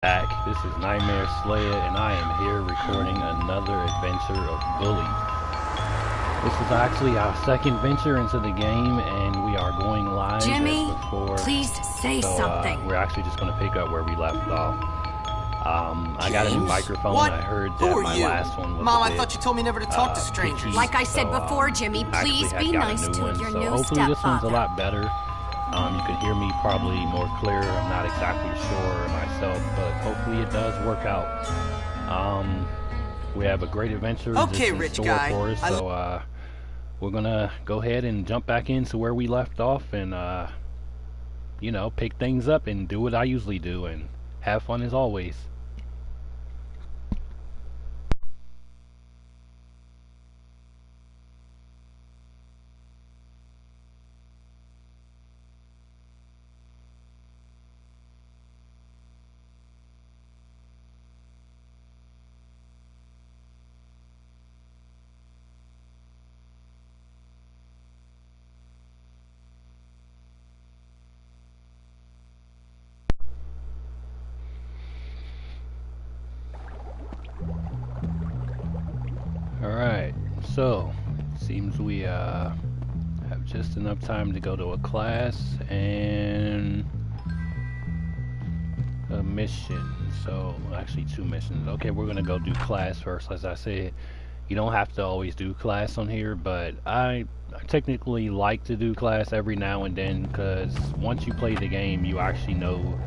Back. This is NyghtmareSlaya, and I am here recording another adventure of Bully. This is actually our second venture into the game, and we are going live Jimmy, as before. Please say something. We're actually just going to pick up where we left off. I got a new microphone. What? I heard Who that are my you? last one was Mom, a bit, I thought you told me never to talk to strangers. picky, Like I said so, before, Jimmy, please be nice to your new hopefully this one's a stepfather. lot better. You can hear me probably more clear. I'm not exactly sure myself, but hopefully it does work out. We have a great adventure Okay, in rich store guy. for us, so we're gonna go ahead and jump back into where we left off and you know, pick things up and do what I usually do and have fun as always. Alright, so seems we have just enough time to go to a class and a mission. So actually two missions. Okay, we're gonna go do class first. As I said, you don't have to always do class on here, but I technically like to do class every now and then, because once you play the game you actually know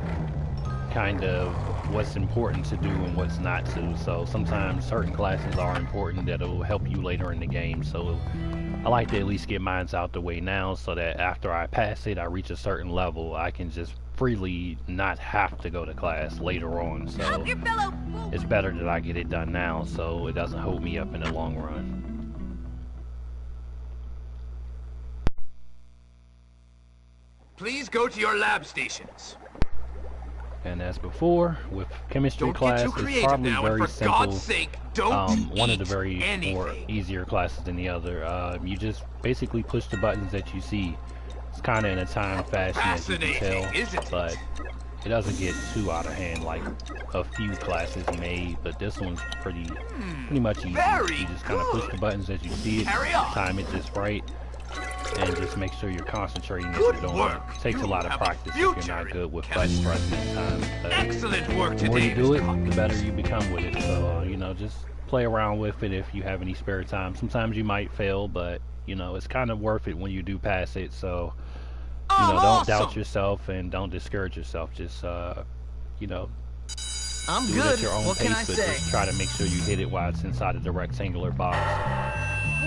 kind of what's important to do and what's not to. So sometimes certain classes are important that'll help you later in the game, so I like to at least get mine out the way now, so that after I pass it, I reach a certain level, I can just freely not have to go to class later on. So it's better that I get it done now so it doesn't hold me up in the long run. Please go to your lab stations. And as before, with chemistry Don't class, get too it's creative probably now, very and for simple. God's sake, don't One of the eat very anything. more easier classes than the other. You just basically push the buttons that you see. It's kind of in a time fashion, as you can tell, Fascinating, isn't it? but it doesn't get too out of hand like a few classes may. But this one's pretty much easy. Very You just kind of push the buttons as you see it, Carry on. time it just right, and just make sure you're concentrating as Good you're doing work. it. It takes a You lot of have a practice if you're future not good with in button chemistry. pressing at times. But Excellent work the more today, you do it, Mr. Hawkins. the better you become with it. So, you know, just play around with it if you have any spare time. Sometimes you might fail, but, you know, it's kind of worth it when you do pass it. So, you know, don't doubt yourself and don't discourage yourself. Just, you know, I'm do it good. at your own What pace, can I but say? just try to make sure you hit it while it's inside of the rectangular box.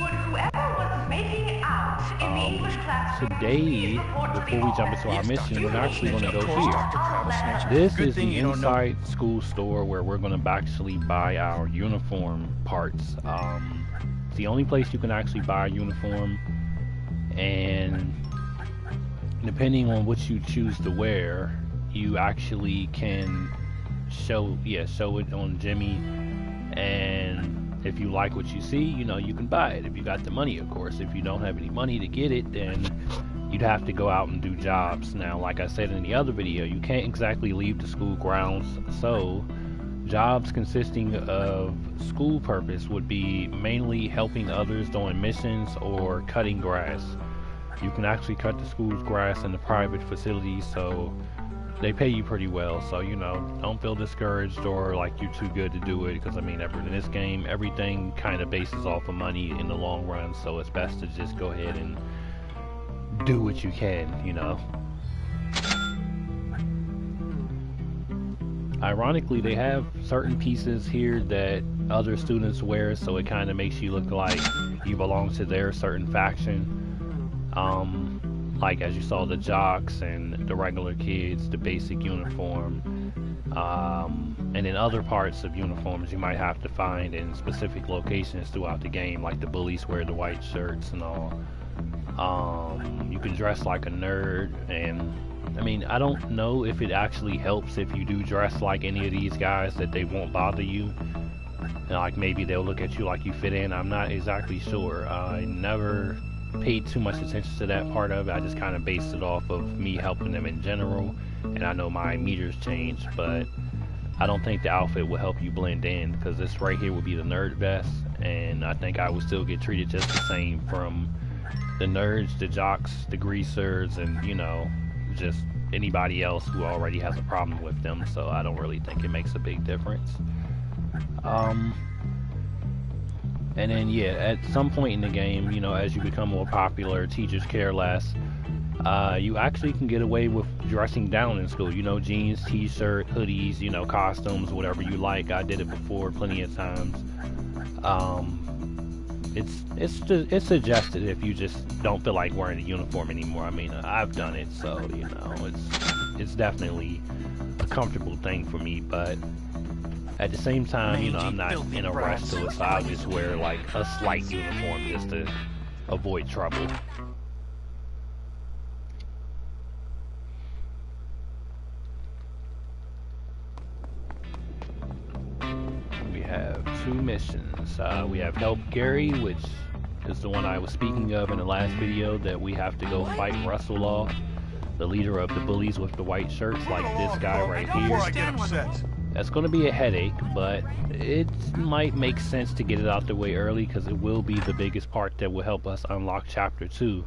Would whoever was making it out in the English class Today, before we jump into our mission, we're actually going to go here. This Good is thing the you don't know. inside school store where we're going to actually buy our uniform parts. It's the only place you can actually buy a uniform, and depending on what you choose to wear, you actually can show it on Jimmy, and if you like what you see, you know, you can buy it if you got the money, of course. If you don't have any money to get it, then you'd have to go out and do jobs. Now, like I said in the other video, you can't exactly leave the school grounds, so jobs consisting of school purpose would be mainly helping others doing missions or cutting grass. You can actually cut the school's grass in the private facilities, so they pay you pretty well. So, you know, don't feel discouraged or like you're too good to do it, because I mean, in this game, everything kind of bases off of money in the long run, so it's best to just go ahead and do what you can, you know. Ironically, they have certain pieces here that other students wear, so it kind of makes you look like you belong to their certain faction. Like as you saw, the jocks and the regular kids, the basic uniform, and then other parts of uniforms you might have to find in specific locations throughout the game, like the bullies wear the white shirts and all. You can dress like a nerd, and I mean, I don't know if it actually helps if you do dress like any of these guys, that they won't bother you. And like maybe they'll look at you like you fit in. I'm not exactly sure. I never paid too much attention to that part of it. I just kind of based it off of me helping them in general, and I know my meters change, but I don't think the outfit will help you blend in, because this right here would be the nerd vest, and I think I would still get treated just the same from the nerds, the jocks, the greasers, and you know, just anybody else who already has a problem with them. So I don't really think it makes a big difference. And then yeah, at some point in the game, you know, as you become more popular, teachers care less. You actually can get away with dressing down in school. You know, jeans, t-shirt, hoodies, you know, costumes, whatever you like. I did it before plenty of times. It's suggested if you just don't feel like wearing a uniform anymore. I mean, I've done it, so you know, it's definitely a comfortable thing for me. But at the same time, you know, I'm not in a rush to it, so I just wear like a slight uniform just to avoid trouble. We have 2 missions. We have Help Gary, which is the one I was speaking of in the last video, that we have to go fight Russell Law, the leader of the bullies with the white shirts, like this guy right here. That's going to be a headache, but it might make sense to get it out the way early, because it will be the biggest part that will help us unlock Chapter 2.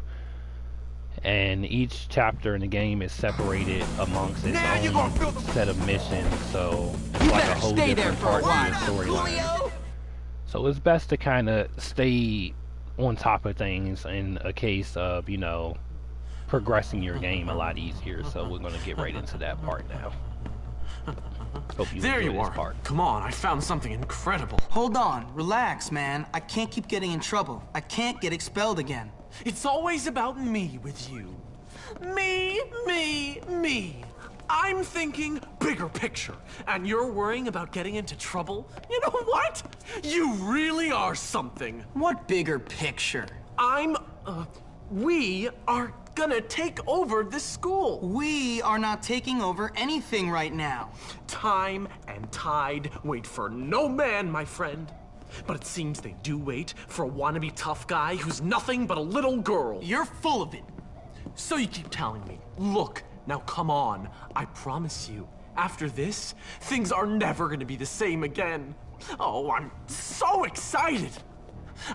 And each chapter in the game is separated amongst its own set of missions, so it's like a whole different part of your storyline. So it's best to kind of stay on top of things in a case of, you know, progressing your game a lot easier. So we're going to get right into that part now. Hope you there enjoy you this are. part. Come on, I found something incredible. Hold on, relax, man. I can't keep getting in trouble. I can't get expelled again. It's always about me with you. Me, me, me. I'm thinking bigger picture, and you're worrying about getting into trouble? You know what? You really are something. What bigger picture? We are gonna take over this school. We are not taking over anything right now. Time and tide wait for no man, my friend. But it seems they do wait for a wannabe tough guy who's nothing but a little girl. You're full of it. So you keep telling me, look, now come on. I promise you, after this, things are never gonna be the same again. Oh, I'm so excited.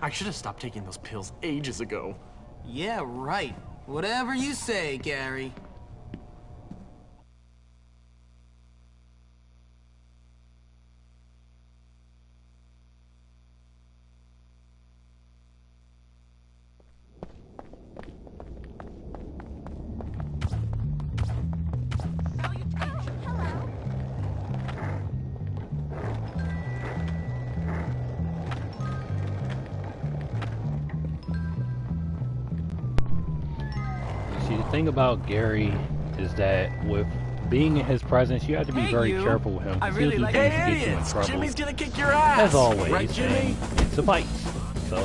I should have stopped taking those pills ages ago. Yeah, right. Whatever you say, Gary. See, the thing about Gary is that with being in his presence, you have to be very careful with him. I really like idiots. Jimmy's gonna kick your ass. As always, right, Jimmy? It's a fight. So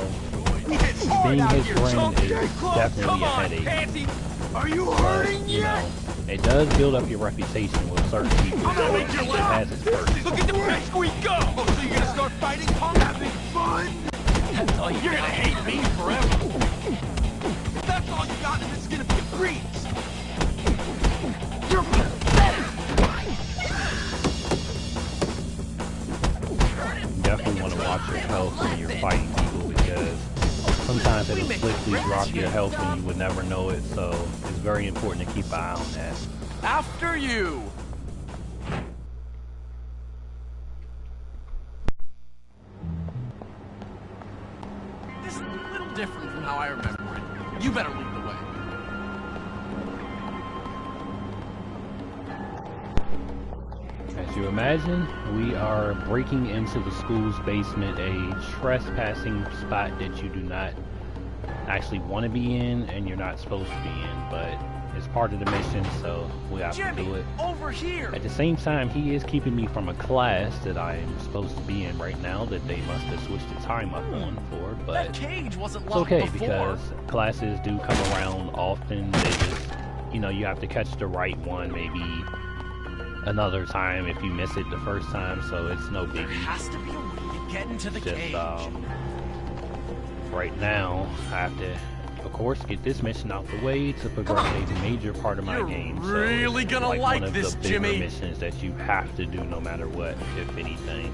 being his friend is definitely a headache. Are you But, hurting you yet? know, it does build up your reputation with certain people. I'm gonna make you It laugh. has its perks. Look at the pace we go! Oh, so you're gonna start fighting, punk? Having fun? Oh, you're gonna hate me forever. If that's all you got, then this is gonna be a breeze. You're You definitely want to watch your health when you're fighting people, because sometimes it'll swiftly drop your health and you would never know it. So it's very important to keep an eye on that. After you. This is a little different from how I remember it. You better lead the way. As you imagine, we are breaking into the school's basement, a trespassing spot that you do not actually want to be in and you're not supposed to be in, but it's part of the mission, so we have to do it. Over here. At the same time, he is keeping me from a class that I am supposed to be in right now that they must have switched the time up on for, but That cage wasn't it's locked okay before. because classes do come around often. They just, you know, you have to catch the right one maybe another time if you miss it the first time, so it's no There biggie. has to be a way to get into the Just cage. right now I have to of course, get this mission out the way to progress a major part of my game. You're really gonna like one of this, the bigger Jimmy. missions that you have to do no matter what, if anything.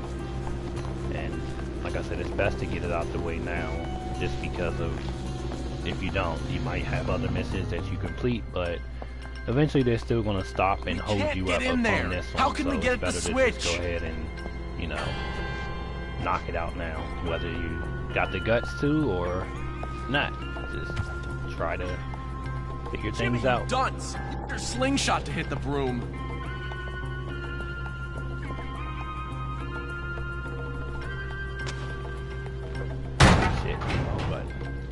And like I said, it's best to get it out the way now, just because of if you don't, you might have other missions that you complete, but eventually they're still gonna stop and hold you up on this one. How can we get it's better the to switch? just go ahead and, you know, knock it out now, whether you got the guts to or not. Just try to figure Jimmy, things out. Dunce! Your slingshot to hit the broom. Shit, but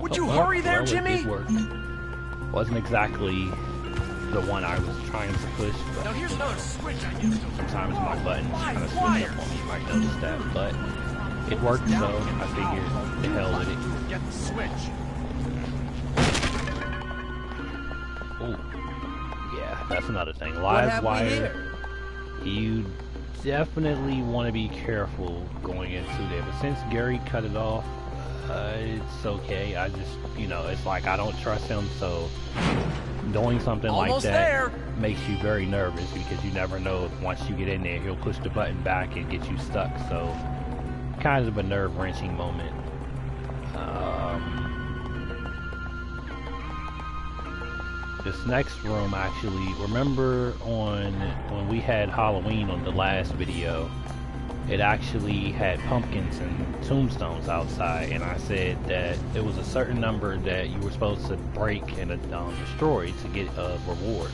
Would you hurry there, well, Jimmy? It did work. Wasn't exactly the one I was trying to push, Now but here's another switch I used to... sometimes my buttons kind of switch up on me. You might notice that, but it worked, so I figured the hell with it. Get the switch. Oh, yeah, that's another thing. Live wire, you definitely want to be careful going into there. But since Gary cut it off, it's okay. I just, you know, it's like I don't trust him, so doing something like that makes you very nervous because you never know if once you get in there, he'll push the button back and get you stuck. So, kind of a nerve-wracking moment. This next room, actually, remember when we had Halloween on the last video, it actually had pumpkins and tombstones outside, and I said that there was a certain number that you were supposed to break and destroy to get a reward.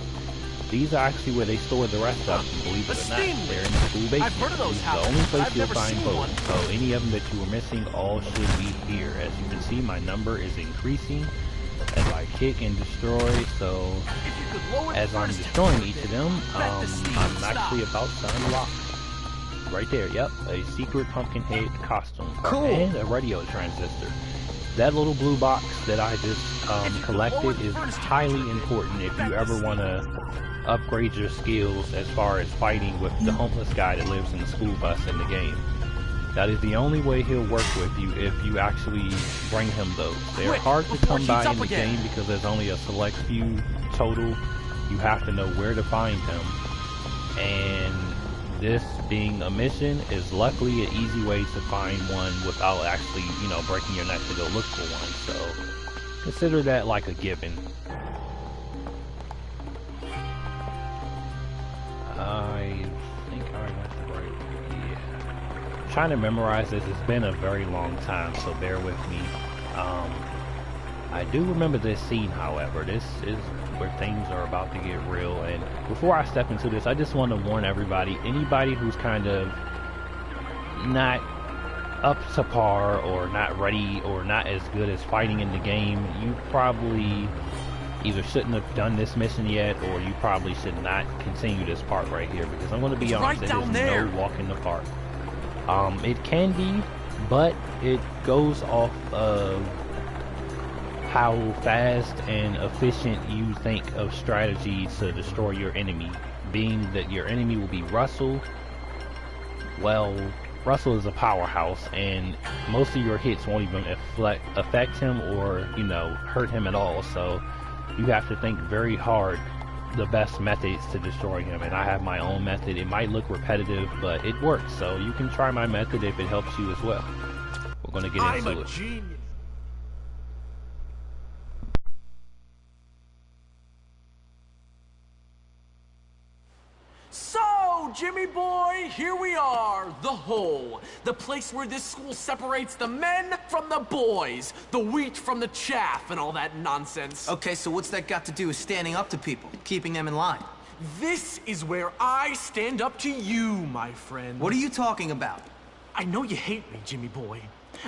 These are actually where they store the rest of them, believe it or not. They're in the school basement. I've heard of those This is houses. the only place I've you'll never find seen both. one. So any of them that you were missing, all should be here. As you can see, my number is increasing as I kick and destroy. So as I'm destroying each of them, I'm actually about to unlock. Right there, yep, a secret pumpkin head costume. Cool. And a radio transistor. That little blue box that I just collected is highly important if you ever want to upgrade your skills as far as fighting with the homeless guy that lives in the school bus in the game. That is the only way he'll work with you if you actually bring him those. They're hard to come by in the game because there's only a select few total. You have to know where to find him. And this being a mission is luckily an easy way to find one without actually, you know, breaking your neck to go look for one. So consider that like a given. I think I went the right way. Yeah. I'm trying to memorize this. It's been a very long time, so bear with me. I do remember this scene, however. This is where things are about to get real. And before I step into this, I just want to warn everybody, anybody who's kind of not up to par or not ready or not as good as fighting in the game, you probably either shouldn't have done this mission yet, or you probably should not continue this part right here, because I'm going to be honest, it is no walk in the park. It can be, but it goes off of how fast and efficient you think of strategy to destroy your enemy. Being that your enemy will be Russell, well, Russell is a powerhouse, and most of your hits won't even affect him or, you know, hurt him at all. So you have to think very hard the best methods to destroy him, and I have my own method. It might look repetitive, but it works, so you can try my method if it helps you as well. We're going to get into it. Genius. So, Jimmy boy, here we are, the hole. The place where this school separates the men from the boys, the wheat from the chaff, and all that nonsense. Okay, so what's that got to do with standing up to people, keeping them in line? This is where I stand up to you, my friend. What are you talking about? I know you hate me, Jimmy boy.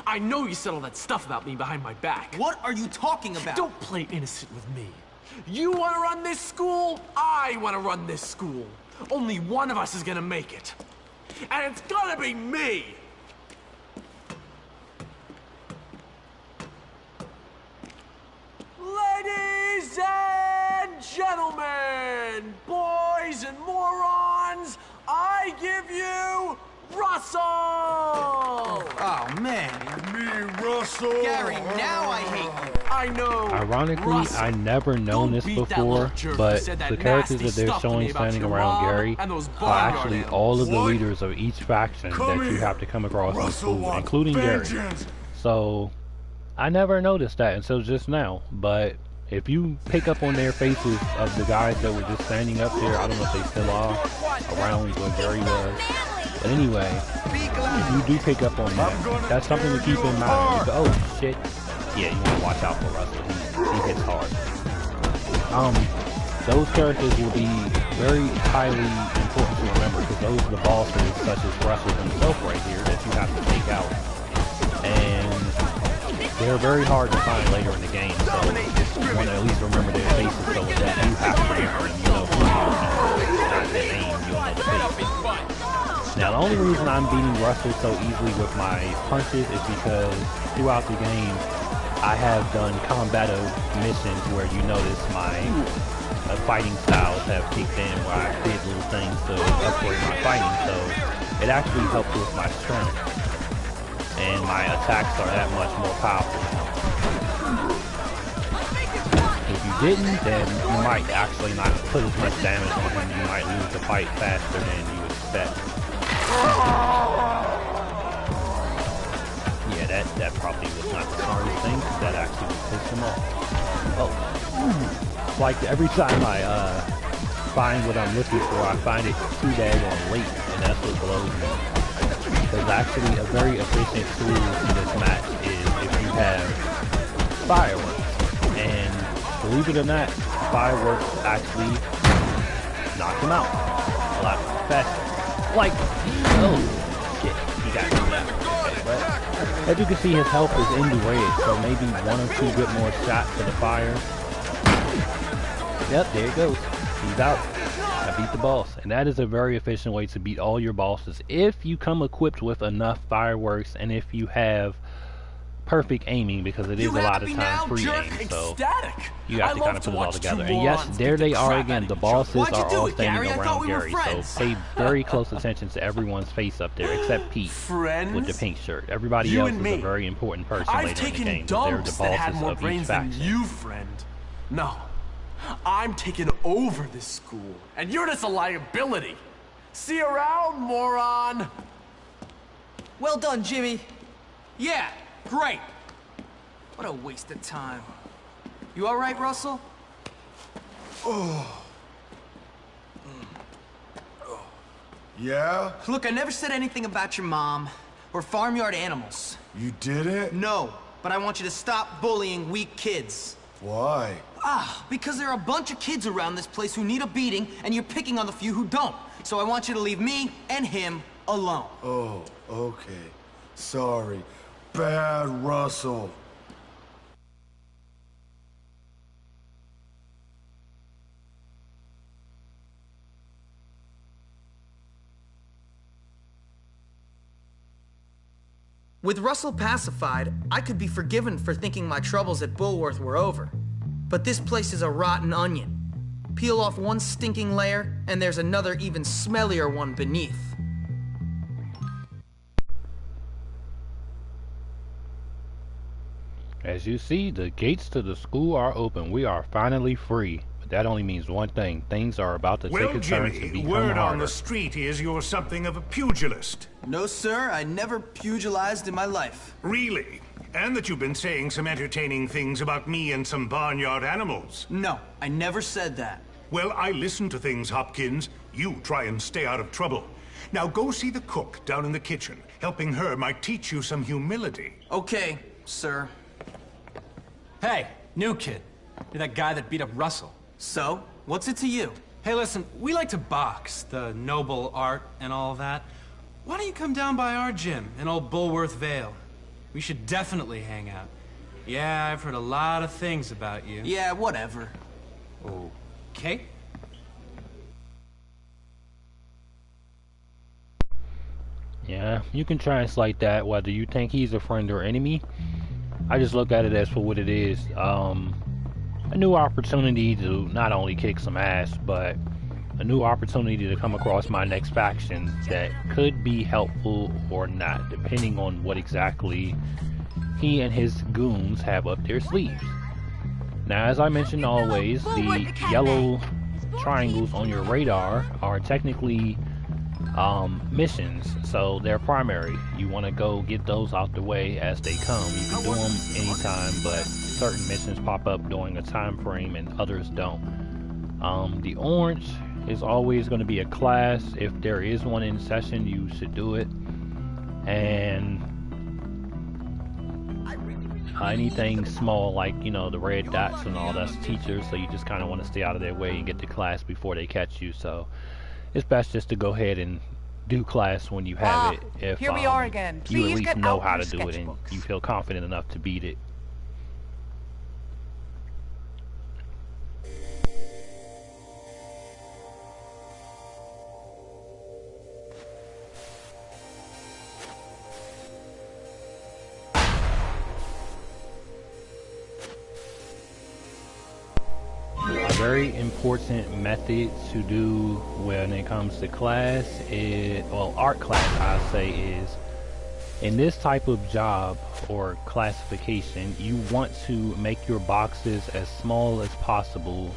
I know you said all that stuff about me behind my back. What are you talking about? Don't play innocent with me. You want to run this school? I want to run this school. Only one of us is gonna make it. And it's gonna be me! Ladies and gentlemen, boys and morons, I give you Russell! Oh, man. Me, Russell. Gary, now I hate you. I I know. Ironically, Russell, I never known this don't beat that before, little jerk who but said that the characters nasty that they're stuff to me showing about standing your around mom Gary and those are barnyard actually animals. all of the What? leaders of each faction Come that you here. have to come across in Russell school, wants including Gary. vengeance. So, I never noticed that until just now, but if you pick up on their faces of the guys that were just standing up there, I don't know if they still are around where Gary was. But anyway, if you do pick up on that, that's something to keep in mind. You go, oh shit. Yeah, you want to watch out for Russell. He hits hard. Those characters will be very highly important to remember because those are the bosses, such as Russell himself right here, that you have to take out. And they're very hard to find later in the game, so you want to at least remember their faces, so with that you have to remember them, you know who you know their name, you'll know the face. Now the only reason I'm beating Russell so easily with my punches is because throughout the game I have done combative missions where you notice my fighting styles have kicked in where I did little things to upgrade my fighting, so it actually helps with my strength. And my attacks are that much more powerful. If you didn't, then you might actually not put as much damage on him. You might lose the fight faster than you expect. Yeah, that probably was not the smartest thing, because that actually would piss him off. Oh. It's like every time I find what I'm looking for, I find it too daggone late, and that's what blows me. Because actually a very efficient tool in this match is if you have fireworks. And believe it or not, fireworks actually knock him out a lot faster. Like, oh shit, he got me now. Okay, but as you can see, his health is in the red, so maybe one or two good more shots to the fire. Yep, there it goes. He's out. I beat the boss, and that is a very efficient way to beat all your bosses if you come equipped with enough fireworks and if you have perfect aiming, because it is a lot of times free aim, so you have to kind of put it all together. And yes, there they are again. The bosses are all standing around Gary, so pay very close attention to everyone's face up there, except Pete with the pink shirt. Everybody else is a very important person later in the game. They're the bosses of each faction. You, friend. No. I'm taking over this school, and you're just a liability. See you around, moron! Well done, Jimmy. Yeah, great. What a waste of time. You all right, Russell? Yeah? Look, I never said anything about your mom or farmyard animals. You did it? No, but I want you to stop bullying weak kids. Why? Because there are a bunch of kids around this place who need a beating, and you're picking on the few who don't. So I want you to leave me and him alone. Oh, okay. Sorry. Bad Russell. With Russell pacified, I could be forgiven for thinking my troubles at Bullworth were over. But this place is a rotten onion. Peel off one stinking layer, and there's another even smellier one beneath. As you see, the gates to the school are open. We are finally free. But that only means one thing. Things are about to take a turn to become word harder. on the street is you're something of a pugilist. No, sir, I never pugilized in my life. Really? And that you've been saying some entertaining things about me and some barnyard animals. No, I never said that. Well, I listen to things, Hopkins. You try and stay out of trouble. Now go see the cook down in the kitchen. Helping her might teach you some humility. Okay, sir. Hey, new kid. You're that guy that beat up Russell. So, what's it to you? Hey, listen, we like to box, the noble art and all that. Why don't you come down by our gym in old Bullworth Vale? We should definitely hang out. Yeah, I've heard a lot of things about you. Yeah, whatever. Okay? Yeah, you can translate that whether you think he's a friend or enemy. I just look at it as for what it is. A new opportunity to not only kick some ass, but a new opportunity to come across my next faction that could be helpful or not, depending on what exactly he and his goons have up their sleeves. Now, as I mentioned always, the yellow triangles on your radar are technically missions, so they're primary. You want to go get those out the way as they come. You can do them anytime, but certain missions pop up during a time frame and others don't. The orange is always going to be a class. If there is one in session, you should do it. And anything small, like, you know, the red dots and all, that's teachers, so you just kind of want to stay out of their way and get to class before they catch you. So it's best just to go ahead and do class when you have it, if here we are again. you at Please least get know out how your to do it and sketchbooks. you feel confident enough to beat it. A very important method to do when it comes to class is, well, art class I say, is in this type of job or classification, you want to make your boxes as small as possible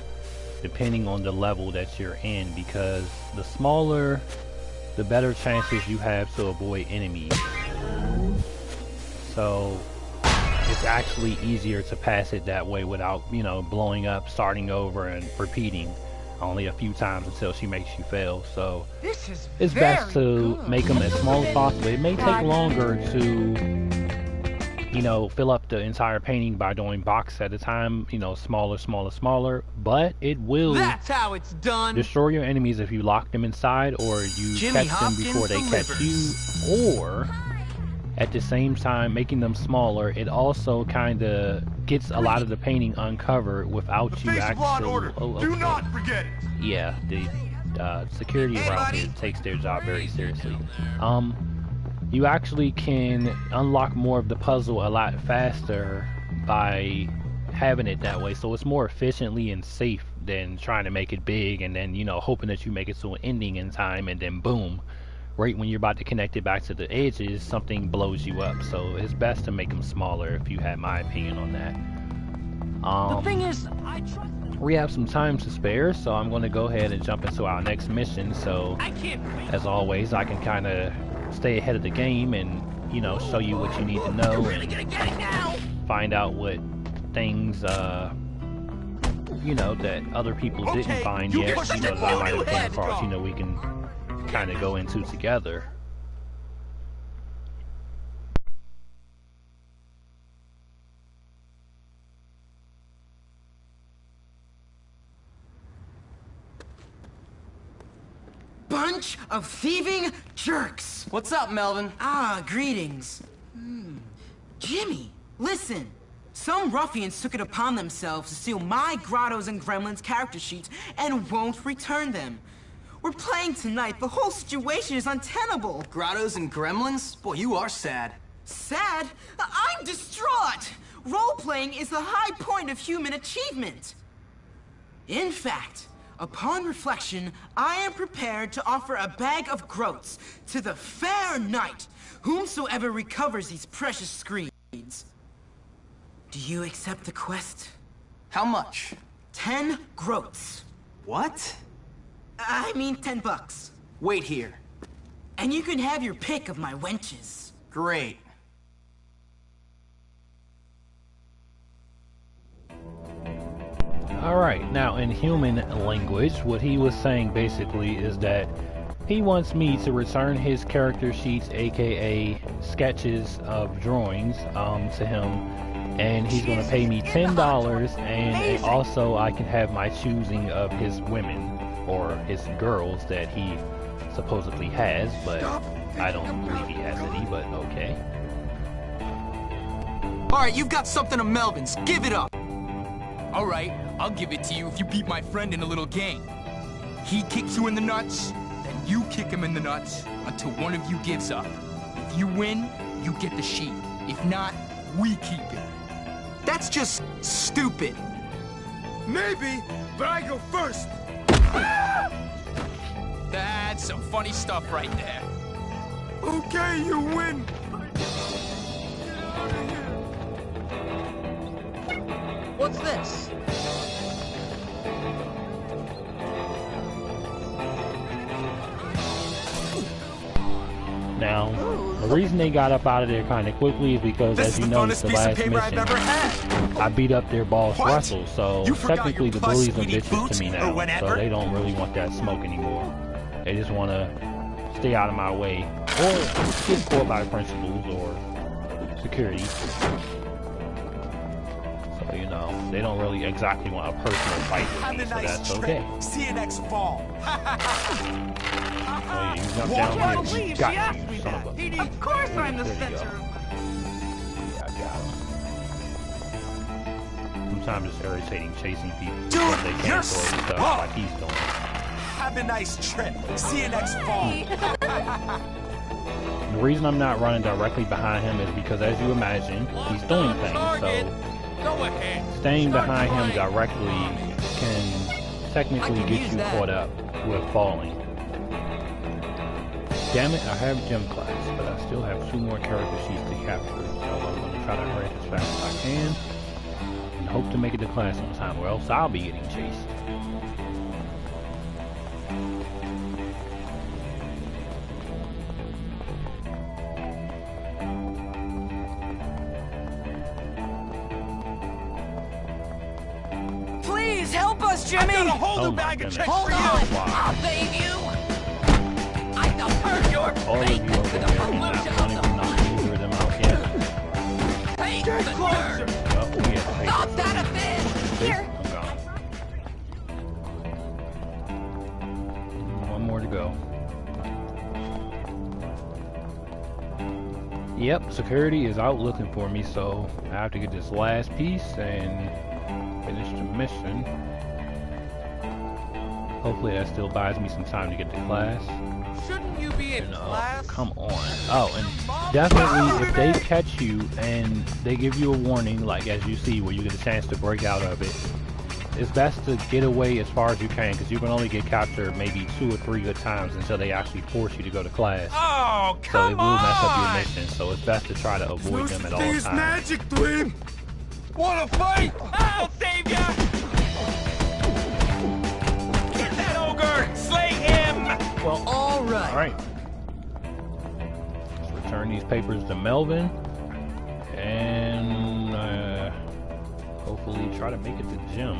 depending on the level that you're in, because the smaller, the better chances you have to avoid enemies. So it's actually easier to pass it that way without, you know, blowing up, starting over, and repeating only a few times until she makes you fail. So it's best to make them as small as possible. It may take longer to, you know, fill up the entire painting by doing box at a time, you know, smaller, but it will That's how it's done. destroy your enemies if you lock them inside, or you Jimmy catch them before they catch you, or at the same time making them smaller. It also kind of gets a lot of the painting uncovered without you Face of law and actually. order. Do not forget it. Yeah, the security around here takes their job very seriously. You actually can unlock more of the puzzle a lot faster by having it that way, so it's more efficiently and safe than trying to make it big and then, you know, hoping that you make it to an ending in time, and then boom, right when you're about to connect it back to the edges, something blows you up. So it's best to make them smaller, if you had my opinion on that. The thing is, we have some time to spare, so I'm going to go ahead and jump into our next mission. So as always, I can kind of stay ahead of the game and, you know, show you what you need to know and find out what things you know, that other people didn't find yet, you know, that I might have came across, you know, we can kind of go into together. Bunch of thieving jerks. What's up, Melvin? Ah, greetings. Jimmy, listen. Some ruffians took it upon themselves to steal my Grottos and Gremlins character sheets and won't return them. We're playing tonight. The whole situation is untenable. Grottos and Gremlins? Boy, you are sad. Sad? I'm distraught! Role-playing is the high point of human achievement. In fact, upon reflection, I am prepared to offer a bag of groats to the fair knight, whomsoever recovers these precious screens. Do you accept the quest? How much? 10 groats. What? I mean $10. Wait here. And you can have your pick of my wenches. Great. Alright, now in human language, what he was saying basically is that he wants me to return his character sheets, aka sketches of drawings, to him, and he's going to pay me $10, and also I can have my choosing of his women, or his girls that he supposedly has, but I don't believe he has any, but okay. Alright, you've got something of Melvin's. Give it up! Alright, I'll give it to you if you beat my friend in a little game. He kicks you in the nuts, then you kick him in the nuts until one of you gives up. If you win, you get the sheet. If not, we keep it. That's just stupid. Maybe, but I go first. That's some funny stuff right there. Okay, you win. What's this? Now, the reason they got up out of there kind of quickly is because, as you noticed, the last mission, I beat up their boss, Russell, so technically the bullies are bitches to me now, so they don't really want that smoke anymore. They just want to stay out of my way, or get caught by principals or security. So, you know, they don't really exactly want a personal fight with me, so that's okay. See you next fall. Oh, yeah, you jump down here, you got you, son of a... Of course I'm the center of... Yeah, I got him. Sometimes it's irritating chasing people because they can't throw stuff like he's doing. Have a nice trip. See you next fall. The reason I'm not running directly behind him is because, as you imagine, he's doing things, so staying behind him directly can technically get you caught up with falling. Damn it, I have gym class, but I still have 2 more character sheets to capture, so I'm going to try to hurry as fast as I can and hope to make it to class on time, or else I'll be getting chased. Please help us, Jimmy! I got a whole new bag of checks for you! I'll save you! I will turn your fate into the pollution of the Either of them out yet. Take the dirt! Stop that a bit! Here! I'm gone. 1 more to go. Yep, security is out looking for me, so I have to get this last piece and finish the mission. Hopefully that still buys me some time to get to class. Shouldn't you be in class? Come on. Oh, and definitely if they catch you and they give you a warning, like as you see, where you get a chance to break out of it, it's best to get away as far as you can, because you can only get captured maybe 2 or 3 good times until they actually force you to go to class. Oh, come so it will mess up your mission, so it's best to try to avoid them at all times. Magic, Dweeb! Wanna fight? I'll save ya! Get that ogre! Slay him! Well, all right. Alright. Let's return these papers to Melvin. And hopefully try to make it to the gym.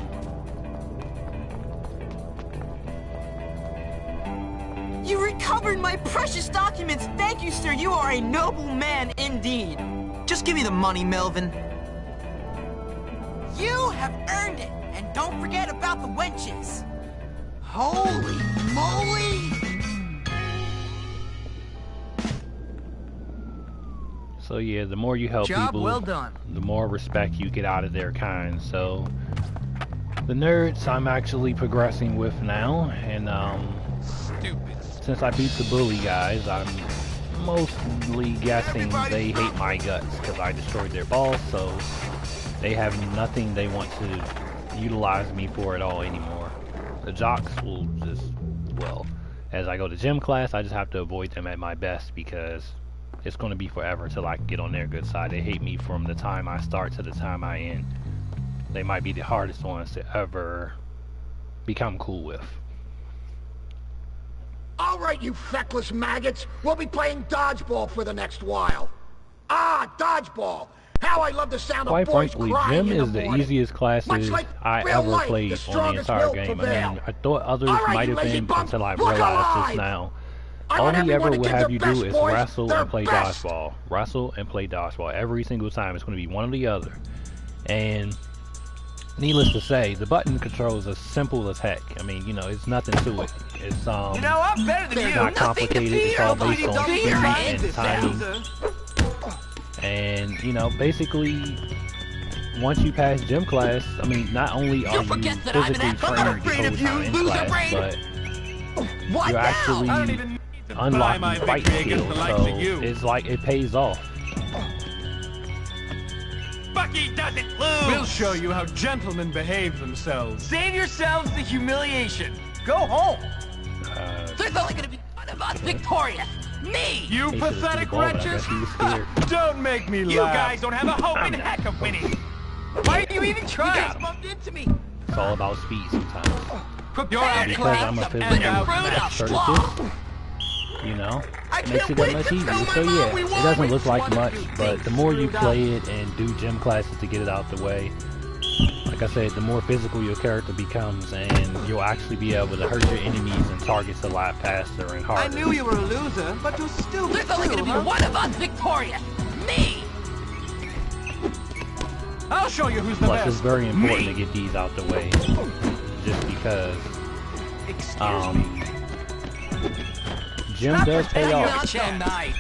You recovered my precious documents! Thank you, sir! You are a noble man indeed! Just give me the money, Melvin. You have earned it! And don't forget about the wenches! Holy moly! So yeah, the more you help people, well done. the more respect you get out of their kind. So the nerds I'm actually progressing with now, and since I beat the bully guys, I'm mostly guessing they hate my guts because I destroyed their boss, so they have nothing they want to utilize me for at all anymore. The jocks will just, well, as I go to gym class, I just have to avoid them at my best because it's going to be forever till I can get on their good side. They hate me from the time I start to the time I end. They might be the hardest ones to ever become cool with. All right, you feckless maggots. We'll be playing dodgeball for the next while. Ah, dodgeball. How I love the sound Quite of boys frankly, crying gym in the is the morning. easiest classes like I real ever life, played the on the strongest entire will game. prevail. I mean, I thought others All right, might you have lazy been bum, until I look realized alive. this now. I All want he everyone ever to will give have their you best, do is boys. wrestle Their and play best. dodgeball. Wrestle and play dodgeball. Every single time it's going to be one or the other. And needless to say, the button controls are simple as heck. I mean, you know, it's nothing to it. It's You know, I'm better than you. not complicated. It's all based on speed and timing. And you know, basically, once you pass gym class, I mean, not only are you physically trained the whole time in class, but you're actually unlocking fight skills. So it's like it pays off. Bucky doesn't lose! We'll show you how gentlemen behave themselves. Save yourselves the humiliation. Go home. There's only gonna be one of us victorious! Me! You pathetic wretches! Don't make me laugh. You guys don't have a hope in heck of winning. Why are you even trying? You guys bumped into me. It's all about speed sometimes. You're And because I'm a physical expert at this, you know, it makes it that much easier. So yeah, it doesn't look like much, but the more you play it and do gym classes to get it out the way, like I said, the more physical your character becomes, and you'll actually be able to hurt your enemies and targets a lot faster and harder. I knew you were a loser, but you're still There's only gonna be one of us victorious. Me! I'll show you who's the Plus, best. it's very important to get these out the way, just because gym does pay off. Not so nice.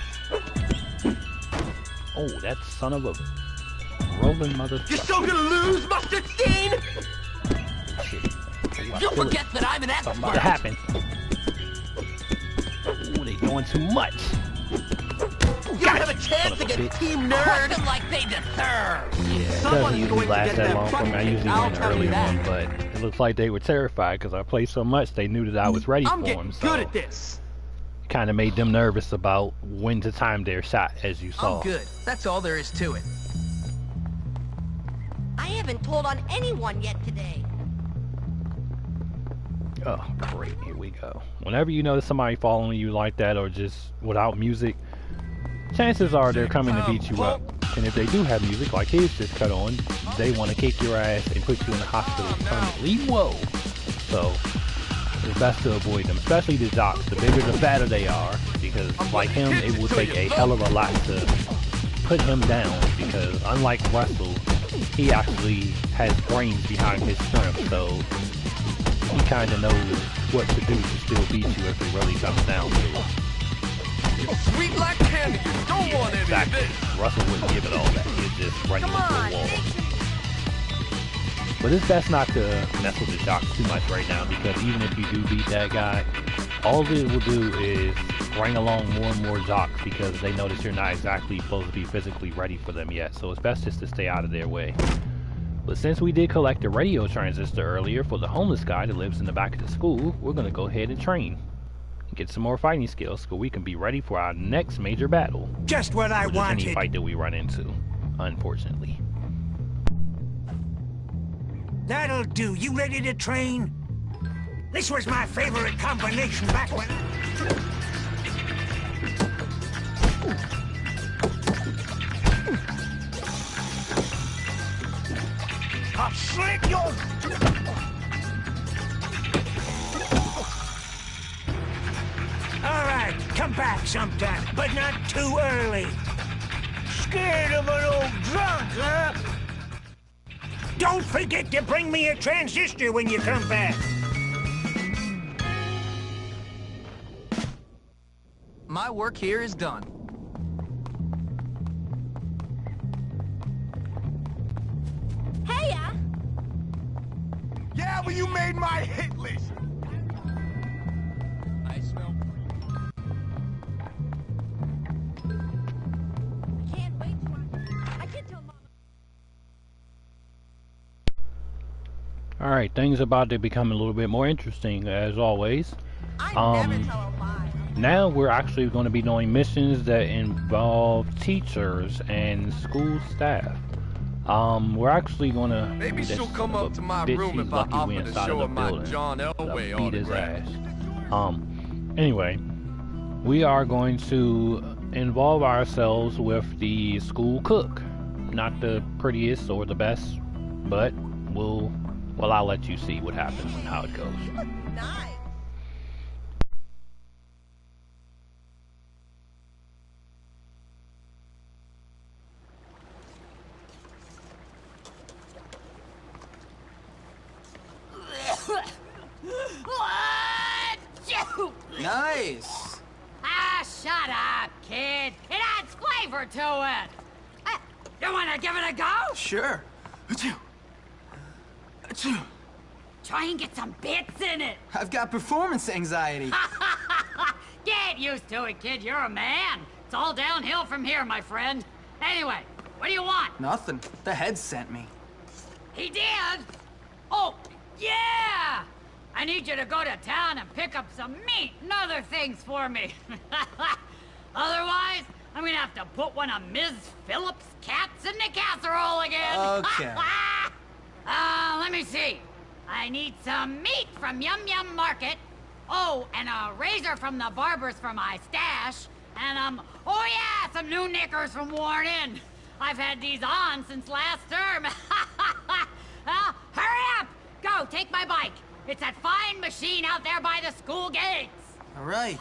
Oh, that son of a rolling motherfucker. You're still gonna lose, Mustard Steen? Shit. Oh, You forget that I'm an expert. Something about to happen. Ooh, they doing too much. You don't have a chance against Team Nerd. Crush them like they deserve. Yeah, it doesn't usually last that long for me. I usually win the early one, but it looks like they were terrified because I played so much they knew that I was ready for them. So good at this. Kind of made them nervous about when to time their shot, as you saw. I'm good. That's all there is to it. I haven't told on anyone yet today. Oh, great. Here we go. Whenever you notice somebody following you like that or just without music, chances are they're coming to beat you up. And if they do have music, like his just cut on, they want to kick your ass and put you in the hospital permanently. Whoa! So, it's best to avoid them, especially the jocks. The bigger, the fatter they are, because like him, it will take a hell of a lot to put him down, because unlike Russell, he actually has brains behind his strength, so he kind of knows what to do to still beat you if it really comes down to it. Sweet like candy. You don't want any of this. Russell wouldn't give it all that. He'd just run you into a wall. But it's best not to mess with the jocks too much right now, because even if you do beat that guy, all it will do is bring along more and more jocks, because they notice you're not exactly supposed to be physically ready for them yet. So it's best just to stay out of their way. But since we did collect a radio transistor earlier for the homeless guy that lives in the back of the school, we're going to go ahead and train. Get some more fighting skills so we can be ready for our next major battle. Just what I wanted. Any fight that we run into, unfortunately. That'll do. You ready to train? This was my favorite combination back when... I'll slit you! All right, come back sometime, but not too early. Scared of an old drunk, huh? Don't forget to bring me a transistor when you come back. My work here is done. Heya! Yeah, well, you made my hit list. I smell. Can't wait to I can tell Mama. Alright, things about to become a little bit more interesting, as always. Now we're actually going to be doing missions that involve teachers and school staff. We're actually going to... Maybe she'll come up to my room if I offer to show her my John Elway autograph. Anyway, we are going to involve ourselves with the school cook. Not the prettiest or the best, but I'll let you see what happens and how it goes. Nice. Nice. Ah, shut up, kid. It adds flavor to it. You want to give it a go? Sure. Try and get some bits in it. I've got performance anxiety. Get used to it, kid. You're a man. It's all downhill from here, my friend. Anyway, what do you want? Nothing. The head sent me. He did? Oh, yeah! I need you to go to town and pick up some meat and other things for me. Otherwise, I'm gonna have to put one of Ms. Phillips' cats in the casserole again. Okay. Let me see. I need some meat from Yum Yum Market. Oh, and a razor from the barber's for my stash. And, oh yeah, some new knickers from Worn In. I've had these on since last term. Hurry up! Go, take my bike. It's that fine machine out there by the school gates. All right.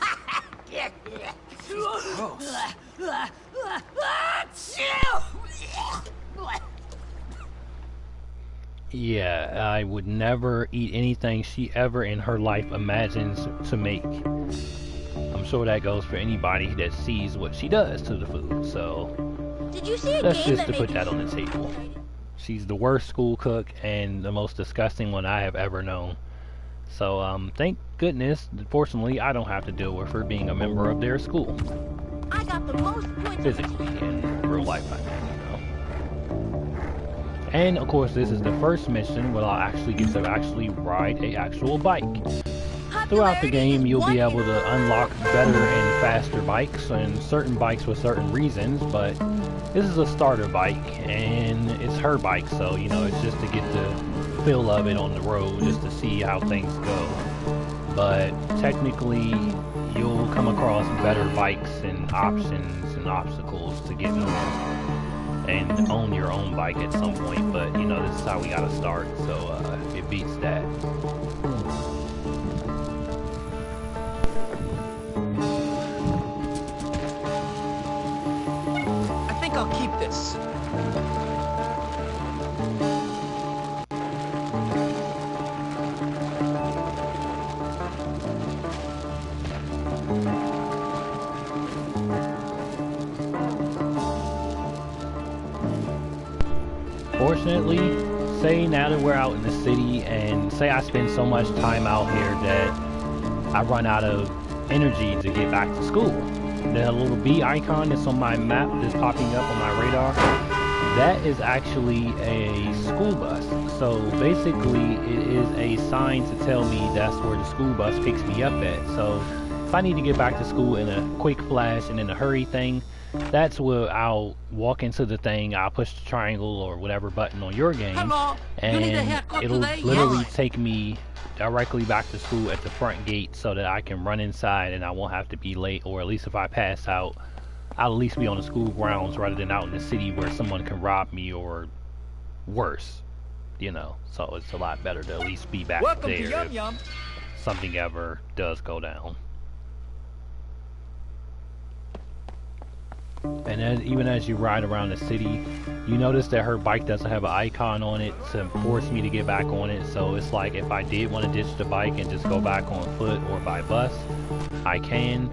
Gross. Yeah, I would never eat anything she ever in her life imagines to make. I'm sure that goes for anybody that sees what she does to the food, so Did you see a that's game just that to put made that on the table. She's the worst school cook and the most disgusting one I have ever known. So, thank goodness, fortunately, I don't have to deal with her being a member of their school. I got the most points Physically, in real life, I mean, you know. And, of course, this is the first mission where I'll actually get to actually ride a actual bike. Throughout the game, you'll be able to unlock better and faster bikes, and certain bikes with certain reasons, but this is a starter bike, and it's her bike, so, you know, it's just to get the feel of it on the road, just to see how things go. But technically, you'll come across better bikes and options and obstacles to get more and own your own bike at some point, but, you know, this is how we gotta start, so it beats that. I think I'll keep this. Fortunately, say now that we're out in the city and say I spend so much time out here that I run out of energy to get back to school. The little B icon that's on my map that's popping up on my radar, that is actually a school bus. So basically it is a sign to tell me that's where the school bus picks me up at. So if I need to get back to school in a quick flash and in a hurry thing, that's where I'll walk into the thing, I'll push the triangle or whatever button on your game, and it'll literally take me directly back to school at the front gate so that I can run inside and I won't have to be late, or at least if I pass out, I'll at least be on the school grounds rather than out in the city where someone can rob me or worse, you know. So it's a lot better to at least be back there if something ever does go down. And even as you ride around the city, you notice that her bike doesn't have an icon on it to force me to get back on it. So it's like if I did want to ditch the bike and just go back on foot or by bus, I can.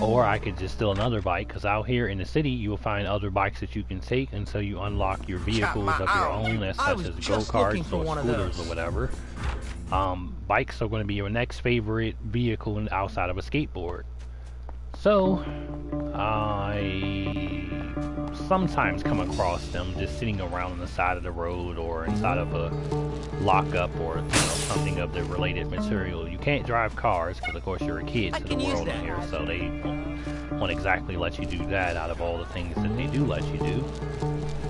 Or I could just steal another bike, because out here in the city you will find other bikes that you can take until you unlock your vehicles of your own, as such as go-karts or scooters or whatever. Bikes are going to be your next favorite vehicle outside of a skateboard. So, I sometimes come across them just sitting around on the side of the road or inside of a lockup or, you know, something of the related material. You can't drive cars because, of course, you're a kid to the world in here, so they won't exactly let you do that out of all the things that they do let you do.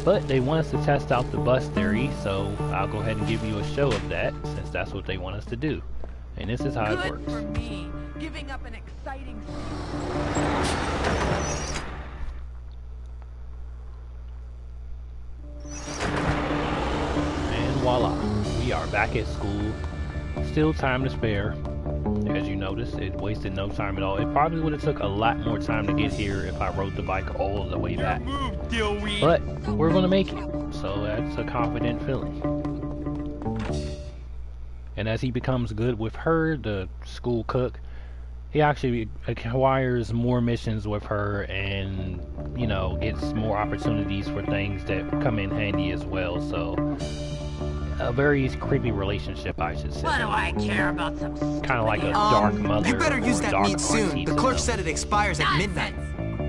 But they want us to test out the bus theory, so I'll go ahead and give you a show of that, since that's what they want us to do. And this is how it works. For me, giving up an exciting... And voila, we are back at school. Still time to spare. As you notice, it wasted no time at all. It probably would have took a lot more time to get here if I rode the bike all the way back. But we're gonna make it, so that's a confident feeling. And as he becomes good with her, the school cook, he actually acquires more missions with her and, you know, gets more opportunities for things that come in handy as well. So, a very creepy relationship, I should say. What do I care about some kind of like a dark mother. You better use that meat soon. The clerk said it expires at midnight.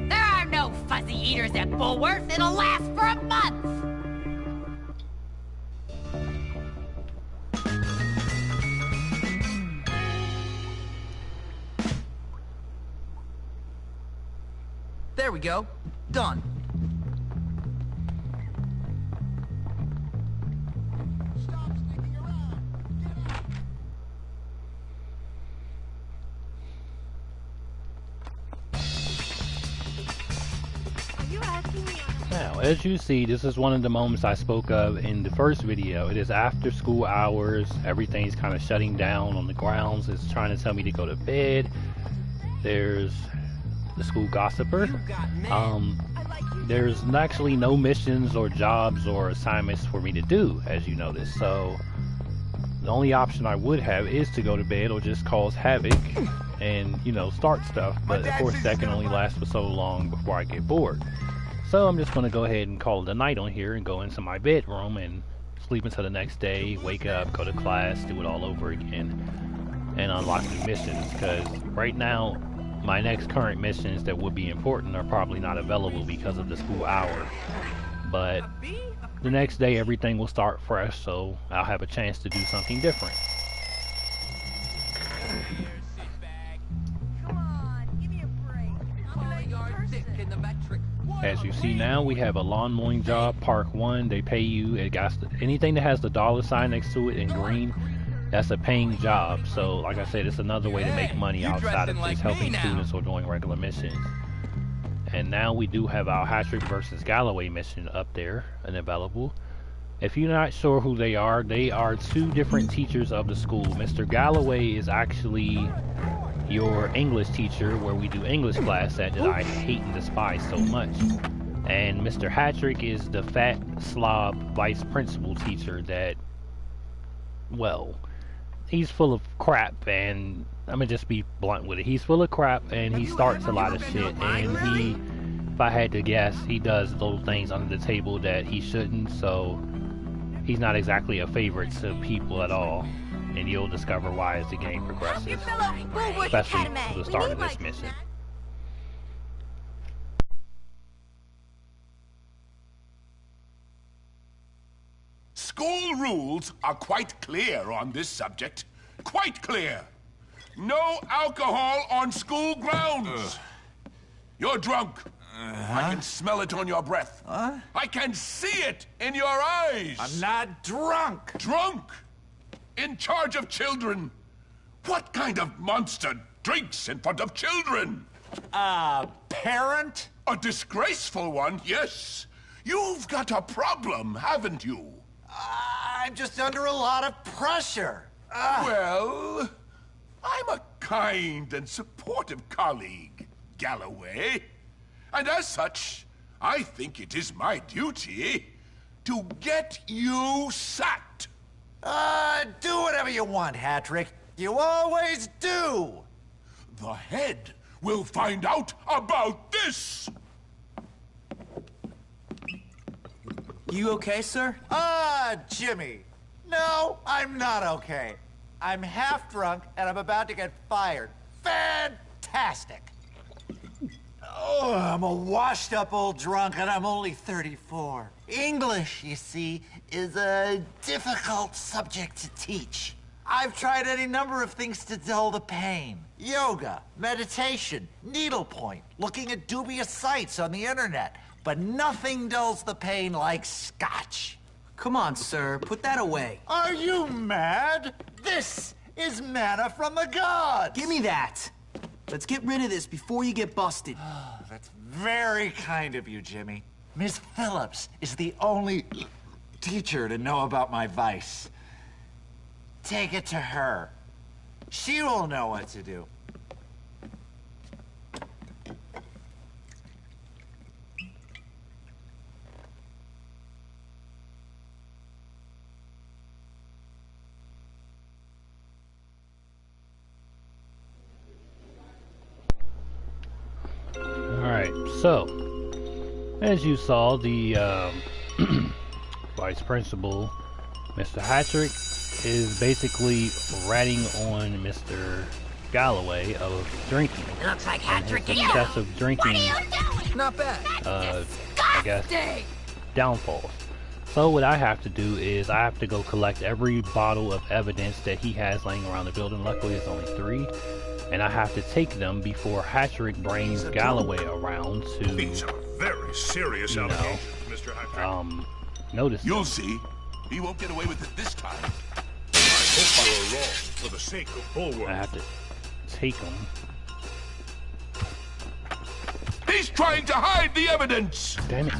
There are no fuzzy eaters at Bullworth. It'll last for a month. There we go. done. Now, as you see, this is one of the moments I spoke of in the first video. It is after school hours. Everything's kind of shutting down on the grounds. It's trying to tell me to go to bed. There's the school gossiper. There's actually no missions or jobs or assignments for me to do, as you notice. So the only option I would have is to go to bed or just cause havoc and, you know, start stuff. But of course that can only last for so long before I get bored. So I'm just going to go ahead and call it a night on here and go into my bedroom and sleep until the next day, wake up, go to class, do it all over again, and unlock new missions. Because right now, my next current missions that would be important are probably not available because of the school hour. But the next day, everything will start fresh, so I'll have a chance to do something different. As you see now, we have a lawn mowing job, Park 1. They pay you. It got anything that has the dollar sign next to it in green. That's a paying job. So, like I said, it's another way to make money outside of just helping students or doing regular missions. And now we do have our Hattrick versus Galloway mission up there and available. If you're not sure who they are two different teachers of the school. Mr. Galloway is actually your English teacher, where we do English class that I hate and despise so much. And Mr. Hattrick is the fat slob vice principal teacher that, well, he's full of crap, and I'm gonna just be blunt with it. He's full of crap, and he starts a lot of shit, and he, if I had to guess, he does those things under the table that he shouldn't, so he's not exactly a favorite to people at all. And you'll discover why as the game progresses, especially at the start of this mission. School rules are quite clear on this subject. Quite clear. No alcohol on school grounds. You're drunk. I can smell it on your breath. I can see it in your eyes. I'm not drunk. Drunk? In charge of children? What kind of monster drinks in front of children? Parent? A disgraceful one, yes. You've got a problem, haven't you? I'm just under a lot of pressure. Well, I'm a kind and supportive colleague, Galloway. And as such, I think it is my duty to get you sacked. Do whatever you want, Hattrick. You always do. The head will find out about this. You okay, sir? Jimmy. No, I'm not okay. I'm half drunk and I'm about to get fired. Fantastic. Oh, I'm a washed up old drunk and I'm only 34. English, you see, is a difficult subject to teach. I've tried any number of things to dull the pain. Yoga, meditation, needlepoint, looking at dubious sites on the internet. But nothing dulls the pain like scotch. Come on, sir. Put that away. Are you mad? This is manna from the gods. Give me that. Let's get rid of this before you get busted. That's very kind of you, Jimmy. Miss Phillips is the only teacher to know about my vice. Take it to her. She will know what to do. Alright, so, as you saw, the vice principal, Mr. Hattrick, is basically ratting on Mr. Galloway of drinking. It looks like Hattrick and excessive drinking. What are you doing? Not bad. I guess, downfalls. So what I have to do is I have to go collect every bottle of evidence that he has laying around the building. Luckily, it's only 3. And I have to take them before Hattrick brings Galloway around to Very serious allegations, Mr. Hydrack. Notice. You'll see. He won't get away with it this time. I hope you're wrong for the sake of Bulwark. I have to take him. He's trying to hide the evidence! Damn it.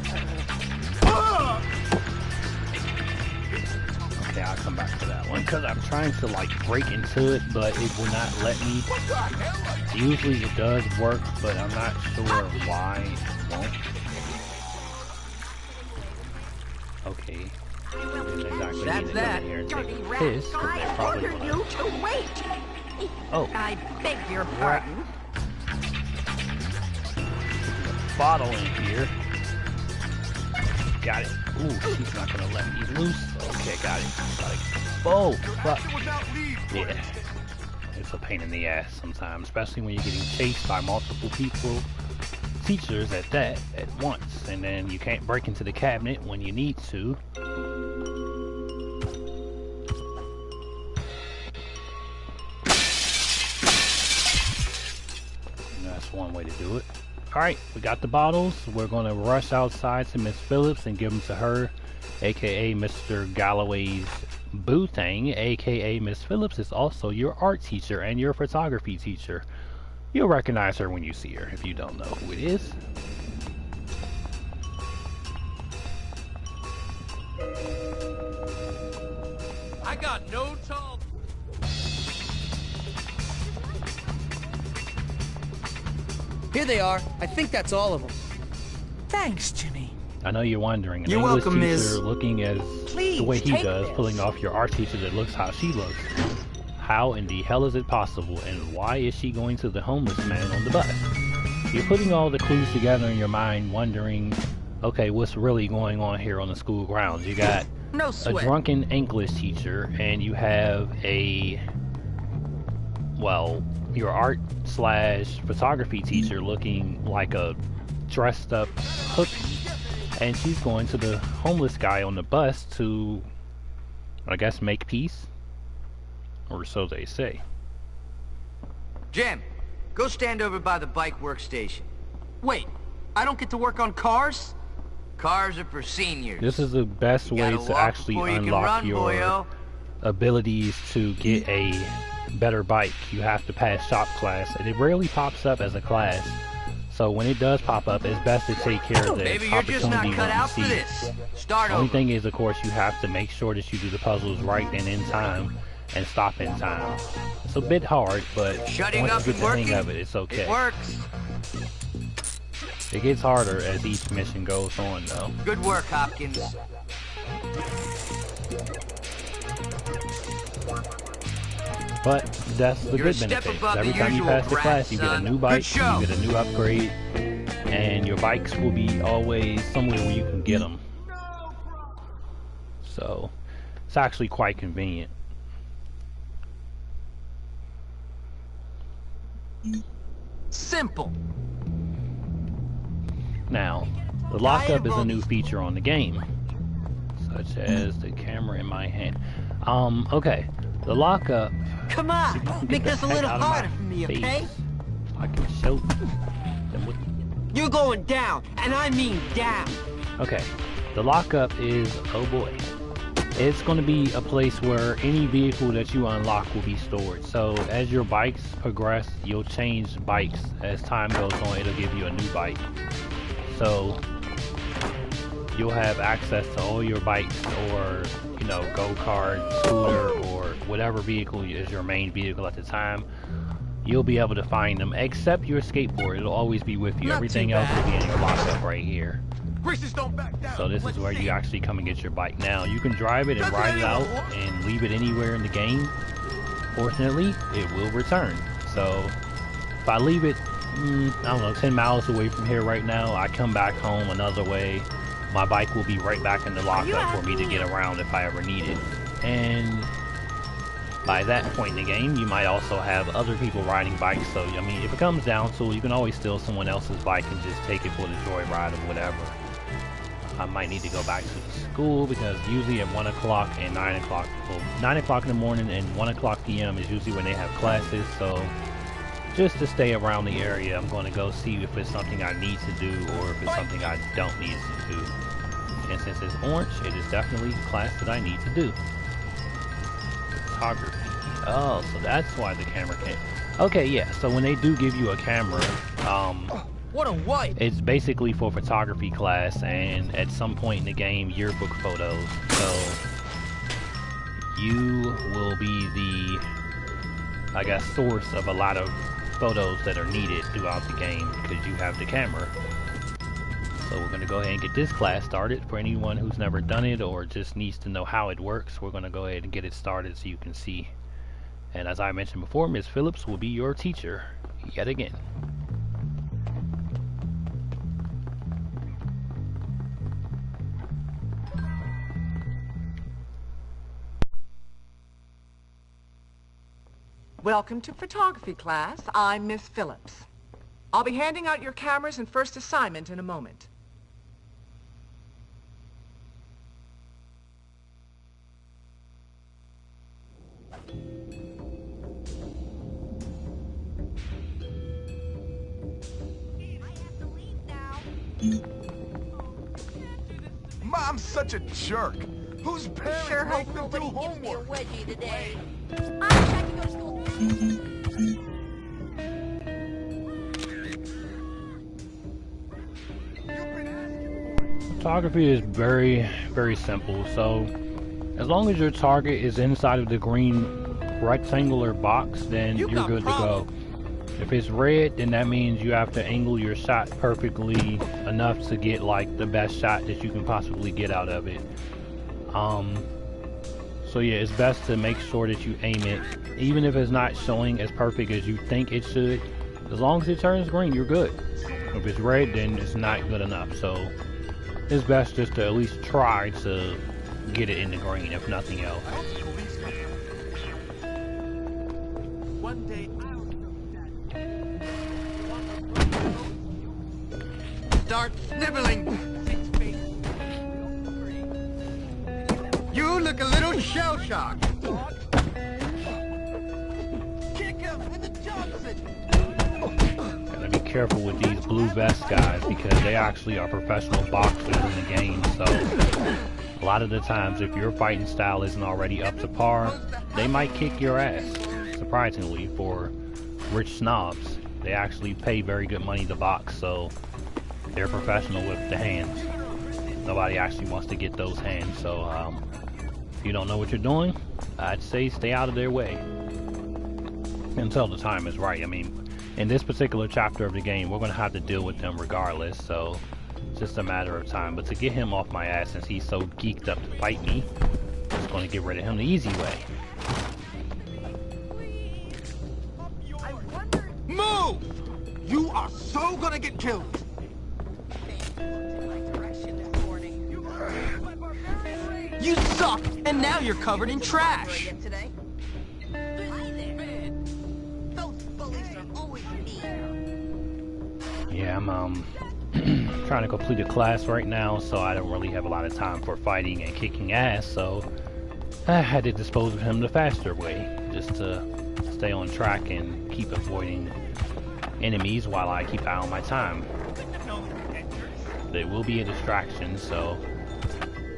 Okay, I'll come back to that one because I'm trying to like break into it, but it will not let me. Usually it does work, but I'm not sure why it won't. Okay. That's that. Dirty rat. Pissed, 'cause they're I probably ordered gonna... you to wait. Oh. I beg your pardon. Bottle in here. Got it. Ooh, she's not gonna let me loose. Okay, got it. Like, oh, fuck. Yeah. It's a pain in the ass sometimes, especially when you're getting chased by multiple people, teachers at that, at once, and then you can't break into the cabinet when you need to. And that's one way to do it. Alright, we got the bottles. We're gonna rush outside to Miss Phillips and give them to her, aka Mr. Galloway's boo thing, aka Miss Phillips is also your art teacher and your photography teacher. You'll recognize her when you see her if you don't know who it is. I got no tall. Here they are. I think that's all of them. Thanks, Jimmy. I know you're wondering, an You're English welcome, teacher Miss. looking as Please, the way he take does, this. pulling off your art teacher that looks how she looks. How in the hell is it possible, and why is she going to the homeless man on the bus? You're putting all the clues together in your mind, wondering, okay, what's really going on here on the school grounds? You got No a sweat. drunken English teacher, and you have a, well, your art slash photography teacher looking like a dressed up hooky, and she's going to the homeless guy on the bus to, I guess, make peace, or so they say. Jim, go stand over by the bike workstation. Wait, I don't get to work on cars? Cars are for seniors. This is the best way gotta to walk actually before you can unlock run, your boyo. abilities to get a better bike. You have to pass shop class, and it rarely pops up as a class. So when it does pop up, it's best to take care of the Maybe you're just opportunity not cut when you out for see it. this. Start The only over. thing is, of course, you have to make sure that you do the puzzles right and in time, and stop in time. It's a bit hard, but Shutting once up you get and the hang working, of it, it's okay. It works. It gets harder as each mission goes on, though. Good work, Hopkins. But that's the You're a good step benefit. above Every the time you usual pass the brat, class, you get a son. new Good bike, show. you get a new upgrade, and your bikes will be always somewhere where you can get them. So, it's actually quite convenient. Simple. Now, the lockup is a new feature on the game, such as the camera in my hand. Okay, the lockup. Come on, make this a little harder for me, okay? I can show them what. You're going down, and I mean down. Okay, the lockup is, oh boy, it's going to be a place where any vehicle that you unlock will be stored. So as your bikes progress, you'll change bikes. As time goes on, it'll give you a new bike. So you'll have access to all your bikes, or, you know, go-kart, scooter, or whatever vehicle is your main vehicle at the time. You'll be able to find them, except your skateboard. It'll always be with you. Not Everything too else will bad. be in your lockup right here. Races don't back down. So this is where you actually come and get your bike. Now, you can drive it and ride it out and leave it anywhere in the game. Fortunately, it will return. So if I leave it, I don't know, 10 miles away from here right now, I come back home another way, my bike will be right back in the lockup for me to get around if I ever need it. And by that point in the game, you might also have other people riding bikes. So, I mean, if it comes down to it, you can always steal someone else's bike and just take it for the joyride or whatever. I might need to go back to the school because usually at 1 o'clock and 9 o'clock, well, 9 o'clock in the morning and 1 o'clock p.m. is usually when they have classes. So just to stay around the area. I'm going to go see if it's something I need to do or if it's something I don't need to do. And since it's orange, it is definitely a class that I need to do. Photography. Oh, so that's why the camera can't. Okay, yeah. So when they do give you a camera, what a wipe! It's basically for photography class, and at some point in the game, yearbook photos. So you will be the, I guess, source of a lot of photos that are needed throughout the game because you have the camera. So we're going to go ahead and get this class started. For anyone who's never done it or just needs to know how it works, we're going to go ahead and get it started so you can see. And as I mentioned before, Ms. Phillips will be your teacher yet again. Welcome to photography class. I'm Miss Phillips. I'll be handing out your cameras and first assignment in a moment. Mom's such a jerk. Whose parents Sure make hope them do nobody gives me a homework? wedgie today. I wish I could go to school. Photography is very, very simple. So as long as your target is inside of the green rectangular box, then you're good to go. If it's red, then that means you have to angle your shot perfectly enough to get like the best shot that you can possibly get out of it. So yeah, it's best to make sure that you aim it, even if it's not showing as perfect as you think it should. As long as it turns green, you're good. If it's red, then it's not good enough. So it's best just to at least try to get it in the green, if nothing else. One day Start sniveling. You look a little shell-shocked. kick him in the Johnson. Gotta be careful with these blue vest guys because they actually are professional boxers in the game. So a lot of the times, if your fighting style isn't already up to par, they might kick your ass. Surprisingly, for rich snobs, they actually pay very good money to box, so they're professional with the hands. Nobody actually wants to get those hands, so if you don't know what you're doing, I'd say stay out of their way until the time is right. I mean, in this particular chapter of the game, we're going to have to deal with them regardless, so it's just a matter of time. But to get him off my ass, since he's so geeked up to fight me, I'm just going to get rid of him the easy way. Move! You are so gonna get killed. You suck, and now you're covered in trash. Yeah, I'm trying to complete a class right now, so I don't really have a lot of time for fighting and kicking ass, so I had to dispose of him the faster way, just to stay on track and keep avoiding enemies while I keep an eye on my time. They will be a distraction, so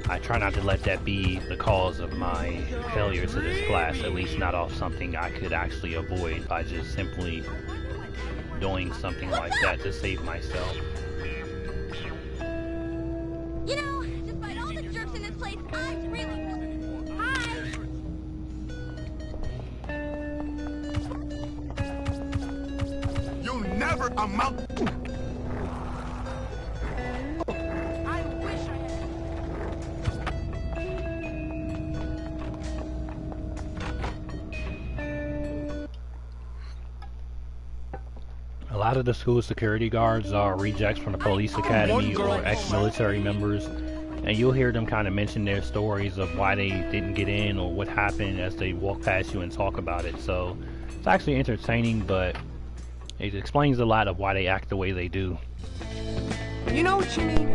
I try not to let that be the cause of my failure to this class, at least not off something I could actually avoid by just simply doing something like that to save myself. You know, despite all the jerks in this place, I really... Hi! You'll never amount. I wish I had... A lot of the school security guards are rejects from the police academy or ex-military members, and you'll hear them kind of mention their stories of why they didn't get in or what happened as they walk past you and talk about it. So it's actually entertaining, but it explains a lot of why they act the way they do. You know what you need?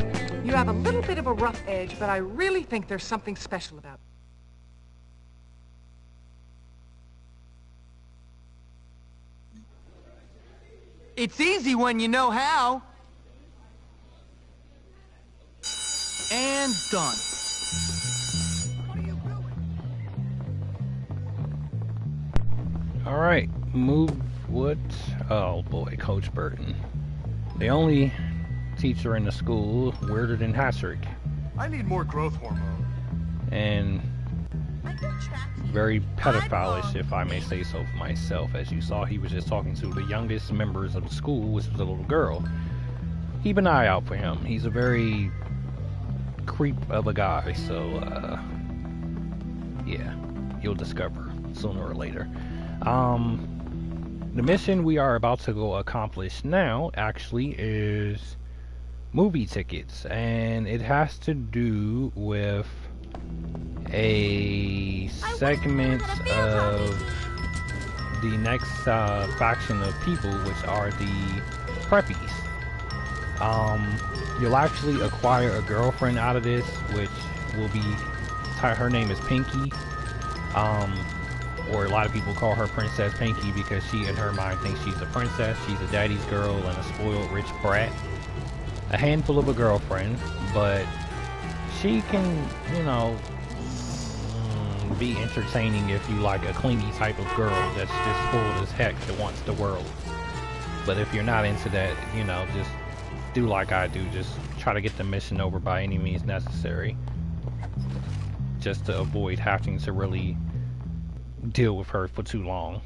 You have a little bit of a rough edge, but I really think there's something special about it. It's easy when you know how. And done. Alright, move what? Oh boy, Coach Burton. The only teacher in the school weirder than Hatrick. I need more growth hormone. And very pedophilish, if I may say so for myself. As you saw, he was just talking to the youngest members of the school, which was a little girl. Keep an eye out for him. He's a very creep of a guy, so yeah, you'll discover sooner or later. The mission we are about to go accomplish now actually is movie tickets, and it has to do with a segment of the next faction of people, which are the preppies. You'll actually acquire a girlfriend out of this, which will be, her name is Pinky, or a lot of people call her Princess Pinky because she in her mind thinks she's a princess. She's a daddy's girl and a spoiled rich brat. A handful of a girlfriend, but she can, you know, be entertaining if you like a clingy type of girl that's just spoiled as heck that wants the world. But if you're not into that, you know, just do like I do, just try to get the mission over by any means necessary, just to avoid having to really deal with her for too long.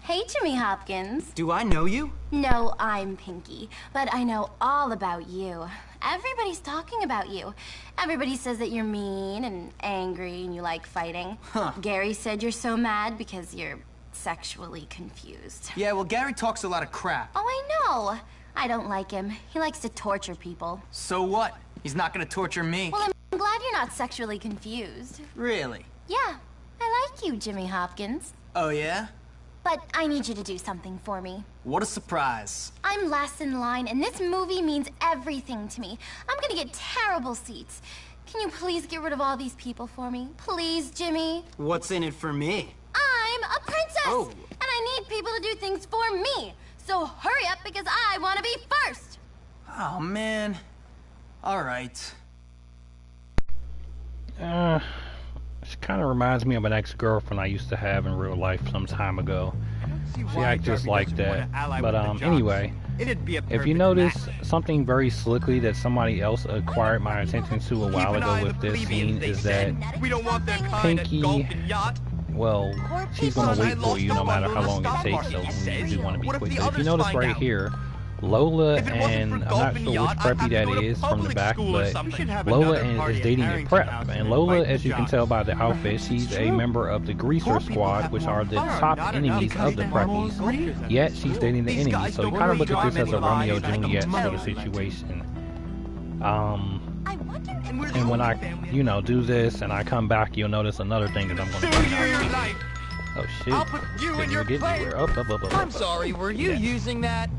Hey, Jimmy Hopkins. Do I know you? No, I'm Pinky, but I know all about you. Everybody's talking about you. Everybody says that you're mean and angry and you like fighting. Huh. Gary said you're so mad because you're sexually confused. Yeah, well, Gary talks a lot of crap. Oh, I know. I don't like him. He likes to torture people. So what? He's not gonna torture me. Well, I'm glad you're not sexually confused. Really? Yeah, I like you, Jimmy Hopkins. Oh, yeah? But I need you to do something for me. What a surprise. I'm last in line, and this movie means everything to me. I'm gonna get terrible seats. Can you please get rid of all these people for me? Please, Jimmy? What's in it for me? I'm a princess! Oh. And I need people to do things for me. So hurry up, because I want to be first! Oh, man. All right. She kind of reminds me of an ex-girlfriend I used to have in real life some time ago. She acts just like that. But anyway, if you notice something very slickly that somebody else acquired my attention to a while ago with this scene is that Pinky, well, she's gonna wait for you no matter how long it takes, so you do want to be quick. But if you notice right here, Lola and I'm not sure which preppy that is from the back, but Lola is dating a prep. And Lola, as you can tell by the outfit, she's a member of the Greaser Squad, which are the top enemies of the preppies. Yet she's dating the enemy, so you kind of look at this as a Romeo Juliet sort of situation. And when I, you know, do this and I come back, you'll notice another thing that I'm going to point out. Oh shit! I'll put you in your place. I'm sorry, were you using that?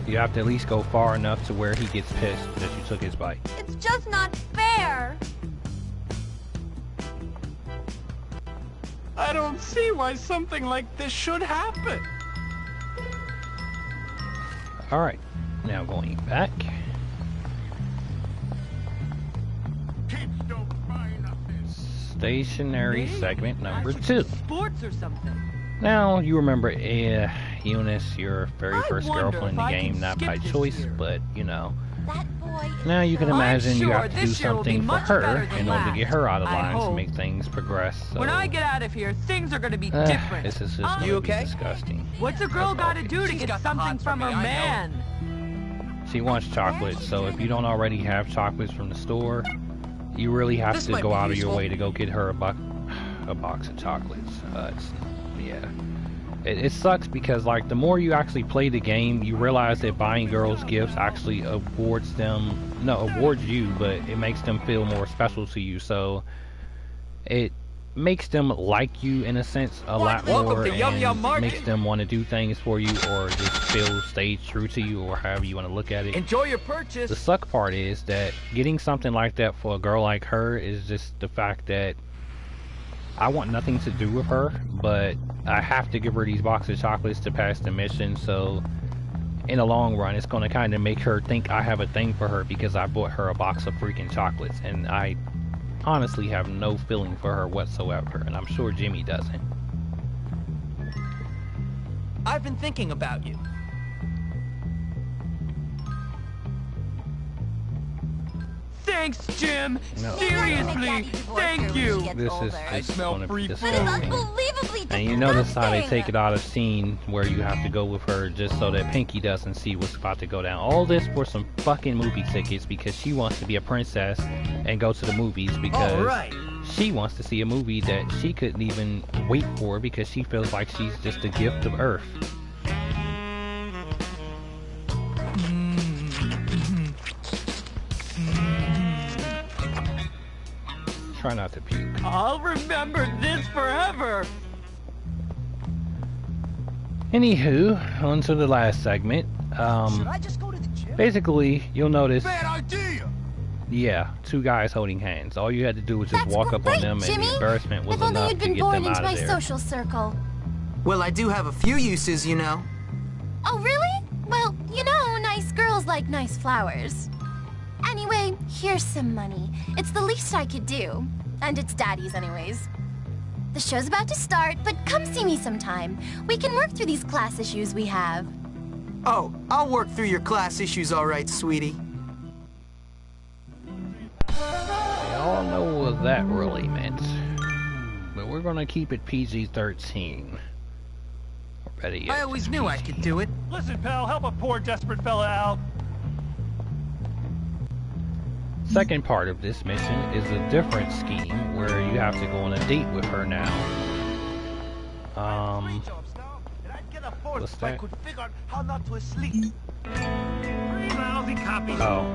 You have to at least go far enough to where he gets pissed that you took his bite. It's just not fair. I don't see why something like this should happen. Alright, now going back. Stationary segment number 2. Sports or something. Now, you remember Eunice, your very first girlfriend in the game, not by choice, but, you know. Now you can imagine you have to do something for her in order to get her out of line to make things progress. So, when I get out of here, things are gonna be different. This is just gonna be disgusting. What's a girl gotta do to get something from her man? She wants chocolates, so if you don't already have chocolates from the store, you really have to go out of your way to go get her a box of chocolates. Yeah. It sucks because, like, the more you actually play the game, you realize that buying girls gifts actually awards you, but it makes them feel more special to you. So, makes them like you in a sense a lot more, and makes them want to do things for you, or just feel stay true to you, or however you want to look at it. Enjoy your purchase. The suck part is that getting something like that for a girl like her is just the fact that I want nothing to do with her, but I have to give her these boxes of chocolates to pass the mission, so in the long run it's going to kind of make her think I have a thing for her because I bought her a box of freaking chocolates, and I honestly have no feeling for her whatsoever, and I'm sure Jimmy doesn't. I've been thinking about you. Thanks, Jim. No. Seriously, thank you. This is just going to be disgusting. Unbelievably And you notice how they take it out of scene where you have to go with her just so that Pinky doesn't see what's about to go down. All this for some fucking movie tickets because she wants to be a princess and go to the movies because she wants to see a movie that she couldn't even wait for because she feels like she's just a gift of Earth. Try not to puke. I'll remember this forever. Anywho, on to the last segment. Basically, you'll notice. Bad idea. Yeah, two guys holding hands. All you had to do was just walk up on them, and the embarrassment was If only enough you'd to been get born them into out my of there. social circle. Well, I do have a few uses, you know. Oh, really? Well, you know, nice girls like nice flowers. Anyway, here's some money. It's the least I could do. And it's Daddy's anyways. The show's about to start, but come see me sometime. We can work through these class issues we have. Oh, I'll work through your class issues all right, sweetie. Y'all know what that really meant. But we're gonna keep it PG-13. Or better yet, I always knew I could do it. Listen, pal, help a poor, desperate fella out. Second part of this mission is a different scheme where you have to go on a date with her now. What's that? Oh,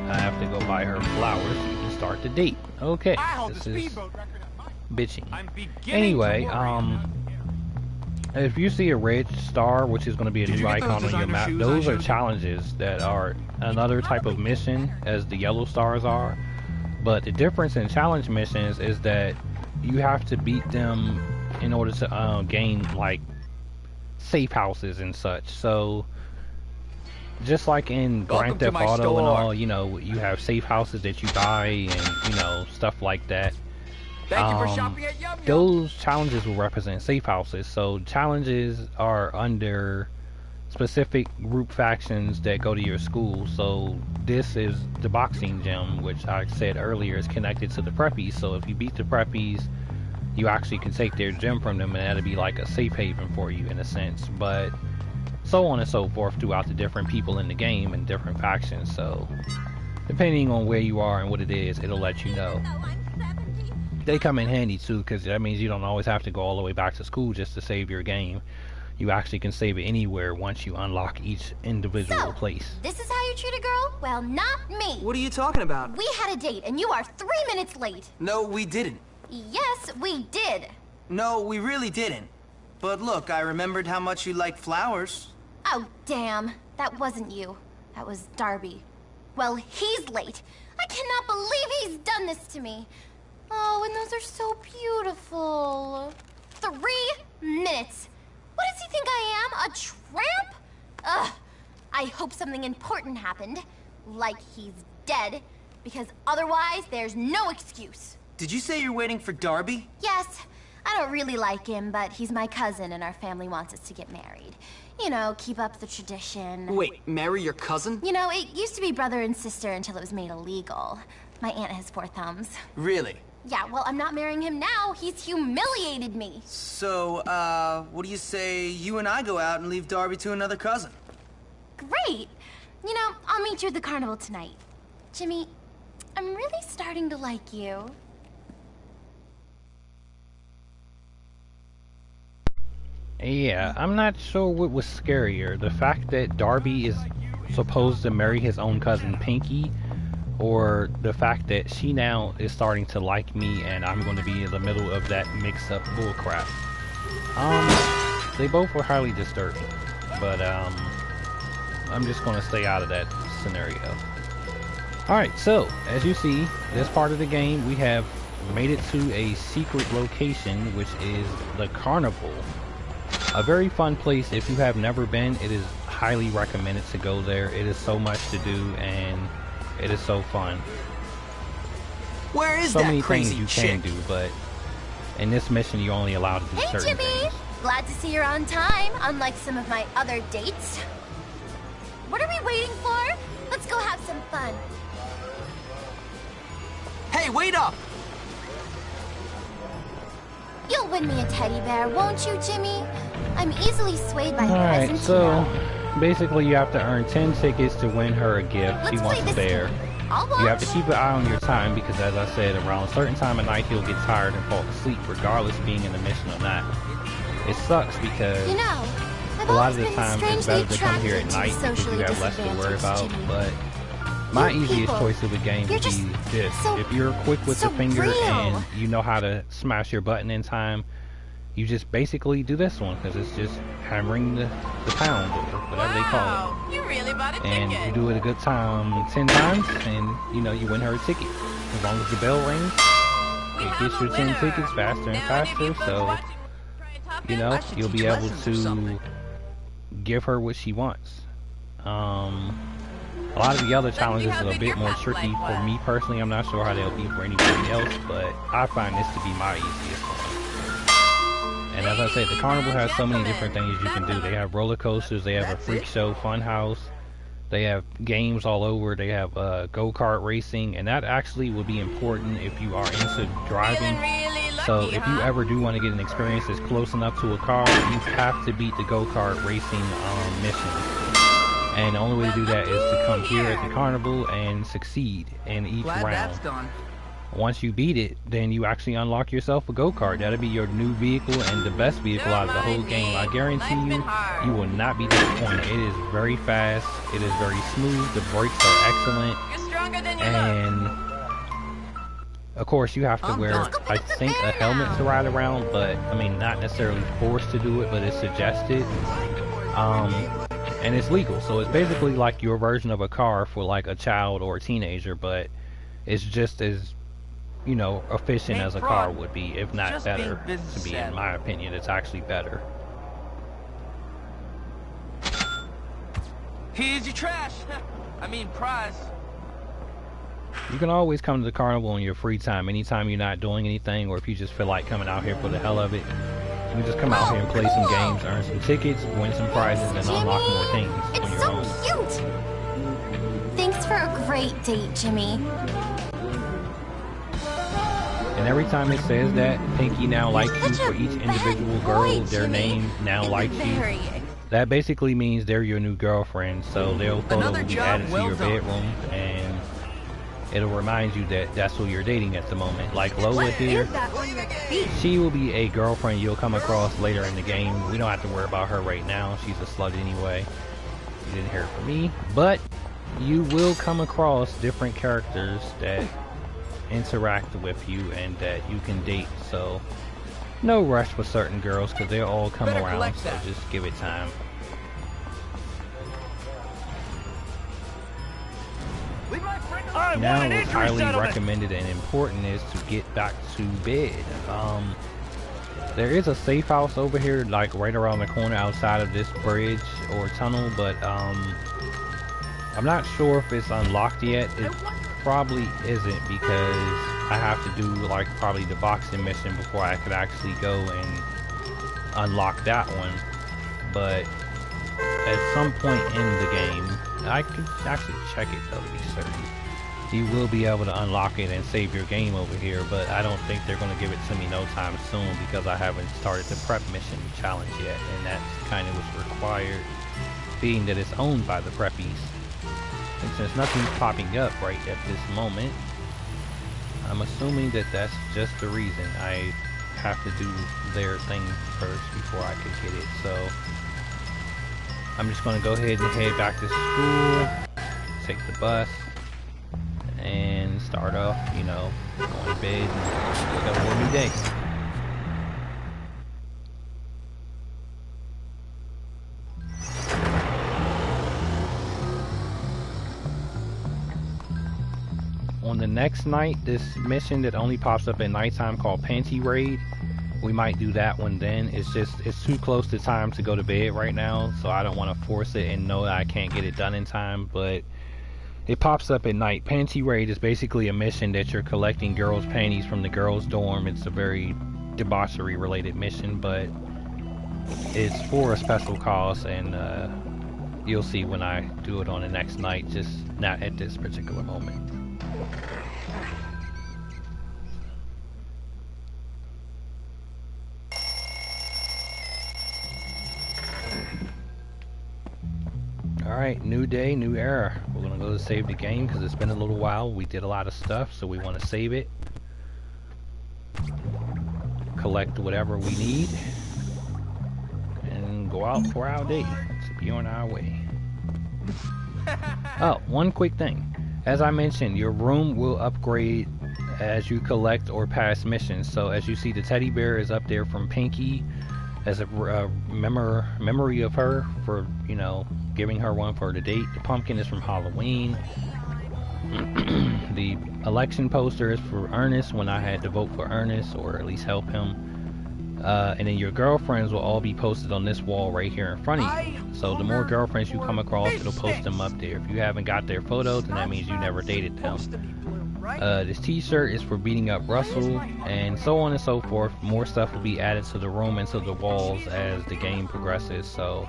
I have to go buy her flowers so you can start the date. Okay, this is bitching. Anyway, if you see a red star, which is going to be a new icon on your map, those are challenges that are another type of mission as the yellow stars are. But the difference in challenge missions is that you have to beat them in order to gain like safe houses and such. So just like in Grand Theft Auto and all, you know, you have safe houses that you buy and, you know, stuff like that. Thank you for shopping at Yum Yum. Those challenges will represent safe houses. So challenges are under specific group factions that go to your school. So this is the boxing gym, which I said earlier is connected to the preppies. So if you beat the preppies, you actually can take their gym from them, and that'll be like a safe haven for you in a sense. But so on and so forth throughout the different people in the game and different factions. So depending on where you are and what it is, it'll let you know. They come in handy too, because that means you don't always have to go all the way back to school just to save your game. You actually can save it anywhere once you unlock each individual place. This is how you treat a girl? Well, not me. What are you talking about? We had a date, and you are 3 minutes late. No, we didn't. Yes, we did. No, we really didn't. But look, I remembered how much you like flowers. Oh, damn. That wasn't you. That was Darby. Well, he's late. I cannot believe he's done this to me. Oh, and those are so beautiful. 3 minutes. What does he think I am? A tramp? Ugh. I hope something important happened. Like he's dead. Because otherwise, there's no excuse. Did you say you're waiting for Darby? Yes. I don't really like him, but he's my cousin and our family wants us to get married. You know, keep up the tradition. Wait, marry your cousin? You know, it used to be brother and sister until it was made illegal. My aunt has 4 thumbs. Really? Yeah, well, I'm not marrying him now. He's humiliated me. So, what do you say you and I go out and leave Darby to another cousin? Great. You know, I'll meet you at the carnival tonight. Jimmy, I'm really starting to like you. Yeah, I'm not sure what was scarier. The fact that Darby is supposed to marry his own cousin Pinky, or the fact that she now is starting to like me and I'm going to be in the middle of that mix-up bullcrap. They both were highly disturbing, but I'm just going to stay out of that scenario. Alright, so as you see, this part of the game, we have made it to a secret location, which is the carnival. A very fun place. If you have never been, it is highly recommended to go there. It is so much to do and it is so fun. Where is so that many crazy things you chick? can do, but in this mission you're only allowed to do Hey, certain Jimmy! things. Glad to see you're on time, unlike some of my other dates. What are we waiting for? Let's go have some fun. Hey, wait up! You'll win me a teddy bear, won't you, Jimmy? I'm easily swayed by Alright, presents, so you know. basically you have to earn 10 tickets to win her a gift. She Let's wants play a this bear. game. I'll watch. You have to keep an eye on your time because, as I said, around a certain time of night he'll get tired and fall asleep, regardless of being in the mission or not. It sucks because You know, I've a lot always of the been time it's better strangely to come here at attracted to night because you socially have less to worry about. disadvantaged, Jimmy. But my You easiest people, choice of a game you're would be just this. so- If you're quick with so the finger real. and you know how to smash your button in time, you just basically do this one because it's just hammering the pound or whatever they call it. You really bought a And ticket. you do it a good time 10 times and you know you win her a ticket. As long as the bell rings, it gets your 10 tickets faster and faster, so you know you'll be able to give her what she wants. A lot of the other challenges are a bit more tricky for me personally. I'm not sure how they'll be for anybody else, but I find this to be my easiest one. And as I said, the carnival has so many different things you can do. They have roller coasters, they have a freak show fun house, they have games all over, they have go-kart racing, and that actually would be important if you are into driving. So if you ever do want to get an experience that's close enough to a car, you have to beat the go-kart racing mission. And the only way to do that is to come here at the carnival and succeed in each Glad round. that's done. Once you beat it, then you actually unlock yourself a go-kart. That'll be your new vehicle and the best vehicle out of the whole game. I guarantee you, you will not be disappointed. It is very fast. It is very smooth. The brakes are excellent. And of course, you have to wear, I think, a helmet to ride around, but I mean, not necessarily forced to do it, but it's suggested. And it's legal, so it's basically like your version of a car for like a child or a teenager, but it's just as, you know, efficient as a car would be, if not better. To be, in my opinion, it's actually better. Here's your trash. I mean, prize. You can always come to the carnival in your free time, anytime you're not doing anything, or if you just feel like coming out here for the hell of it. You can just come out here and play some games, earn some tickets, win some prizes, and unlock more things on your own. Cute! Thanks for a great date, Jimmy. And every time it says that, Pinky now likes you for each individual girl, their name now likes you. That basically means they're your new girlfriend, so their photo will be added to your bedroom, and it'll remind you that that's who you're dating at the moment. Like Lola here, she will be a girlfriend you'll come across later in the game. We don't have to worry about her right now. She's a slut anyway. You didn't hear it from me. But you will come across different characters that interact with you and that you can date. So no rush with certain girls because they'll all come around. So just give it time. Now what's highly recommended and important is to get back to bed. There is a safe house over here, like right around the corner outside of this bridge or tunnel, but I'm not sure if it's unlocked yet. It probably isn't because I have to do like probably the boxing mission before I could actually go and unlock that one. But at some point in the game, I could actually check it though to be certain. You will be able to unlock it and save your game over here, but I don't think they're going to give it to me no time soon because I haven't started the prep mission challenge yet, and that's kind of what's required, being that it's owned by the preppies. And since nothing's popping up right at this moment, I'm assuming that that's just the reason. I have to do their thing first before I could get it, so I'm just going to go ahead and head back to school, take the bus, and start off, you know, going to bed and wake up for a new day. On the next night, this mission that only pops up at nighttime called Panty Raid, we might do that one then. It's too close to time to go to bed right now, so I don't want to force it and know that I can't get it done in time, but it pops up at night. Panty Raid is basically a mission that you're collecting girls' panties from the girls' dorm. It's a very debauchery related mission, but it's for a special cause, and you'll see when I do it on the next night, just not at this particular moment. Alright, new day, new era. We're gonna go to save the game because it's been a little while. We did a lot of stuff, so we want to save it. Collect whatever we need. And go out for our day to be on our way. Oh, one quick thing. As I mentioned, your room will upgrade as you collect or pass missions. So as you see, the teddy bear is up there from Pinky as a memory of her for, you know, giving her one for the date. The pumpkin is from Halloween. The election poster is for Ernest when I had to vote for Ernest, or at least help him. And then your girlfriends will all be posted on this wall right here in front of you. So the more girlfriends you come across, it'll post them up there. If you haven't got their photos, then that means you never dated them. This t-shirt is for beating up Russell, and so on and so forth. More stuff will be added to the room and to the walls as the game progresses. So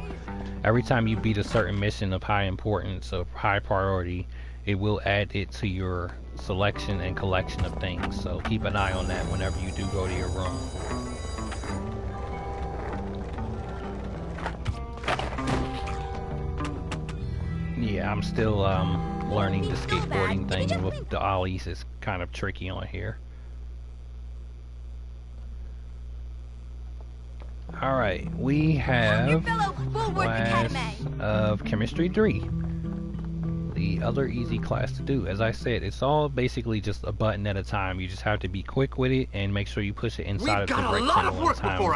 every time you beat a certain mission of high importance, of high priority, it will add it to your selection and collection of things. So keep an eye on that whenever you do go to your room. Yeah, I'm still learning the skateboarding thing, and with the ollies is kind of tricky on here. Alright, we have class of Chemistry 3. The other easy class to do. As I said, it's all basically just a button at a time. You just have to be quick with it and make sure you push it inside of the rectangle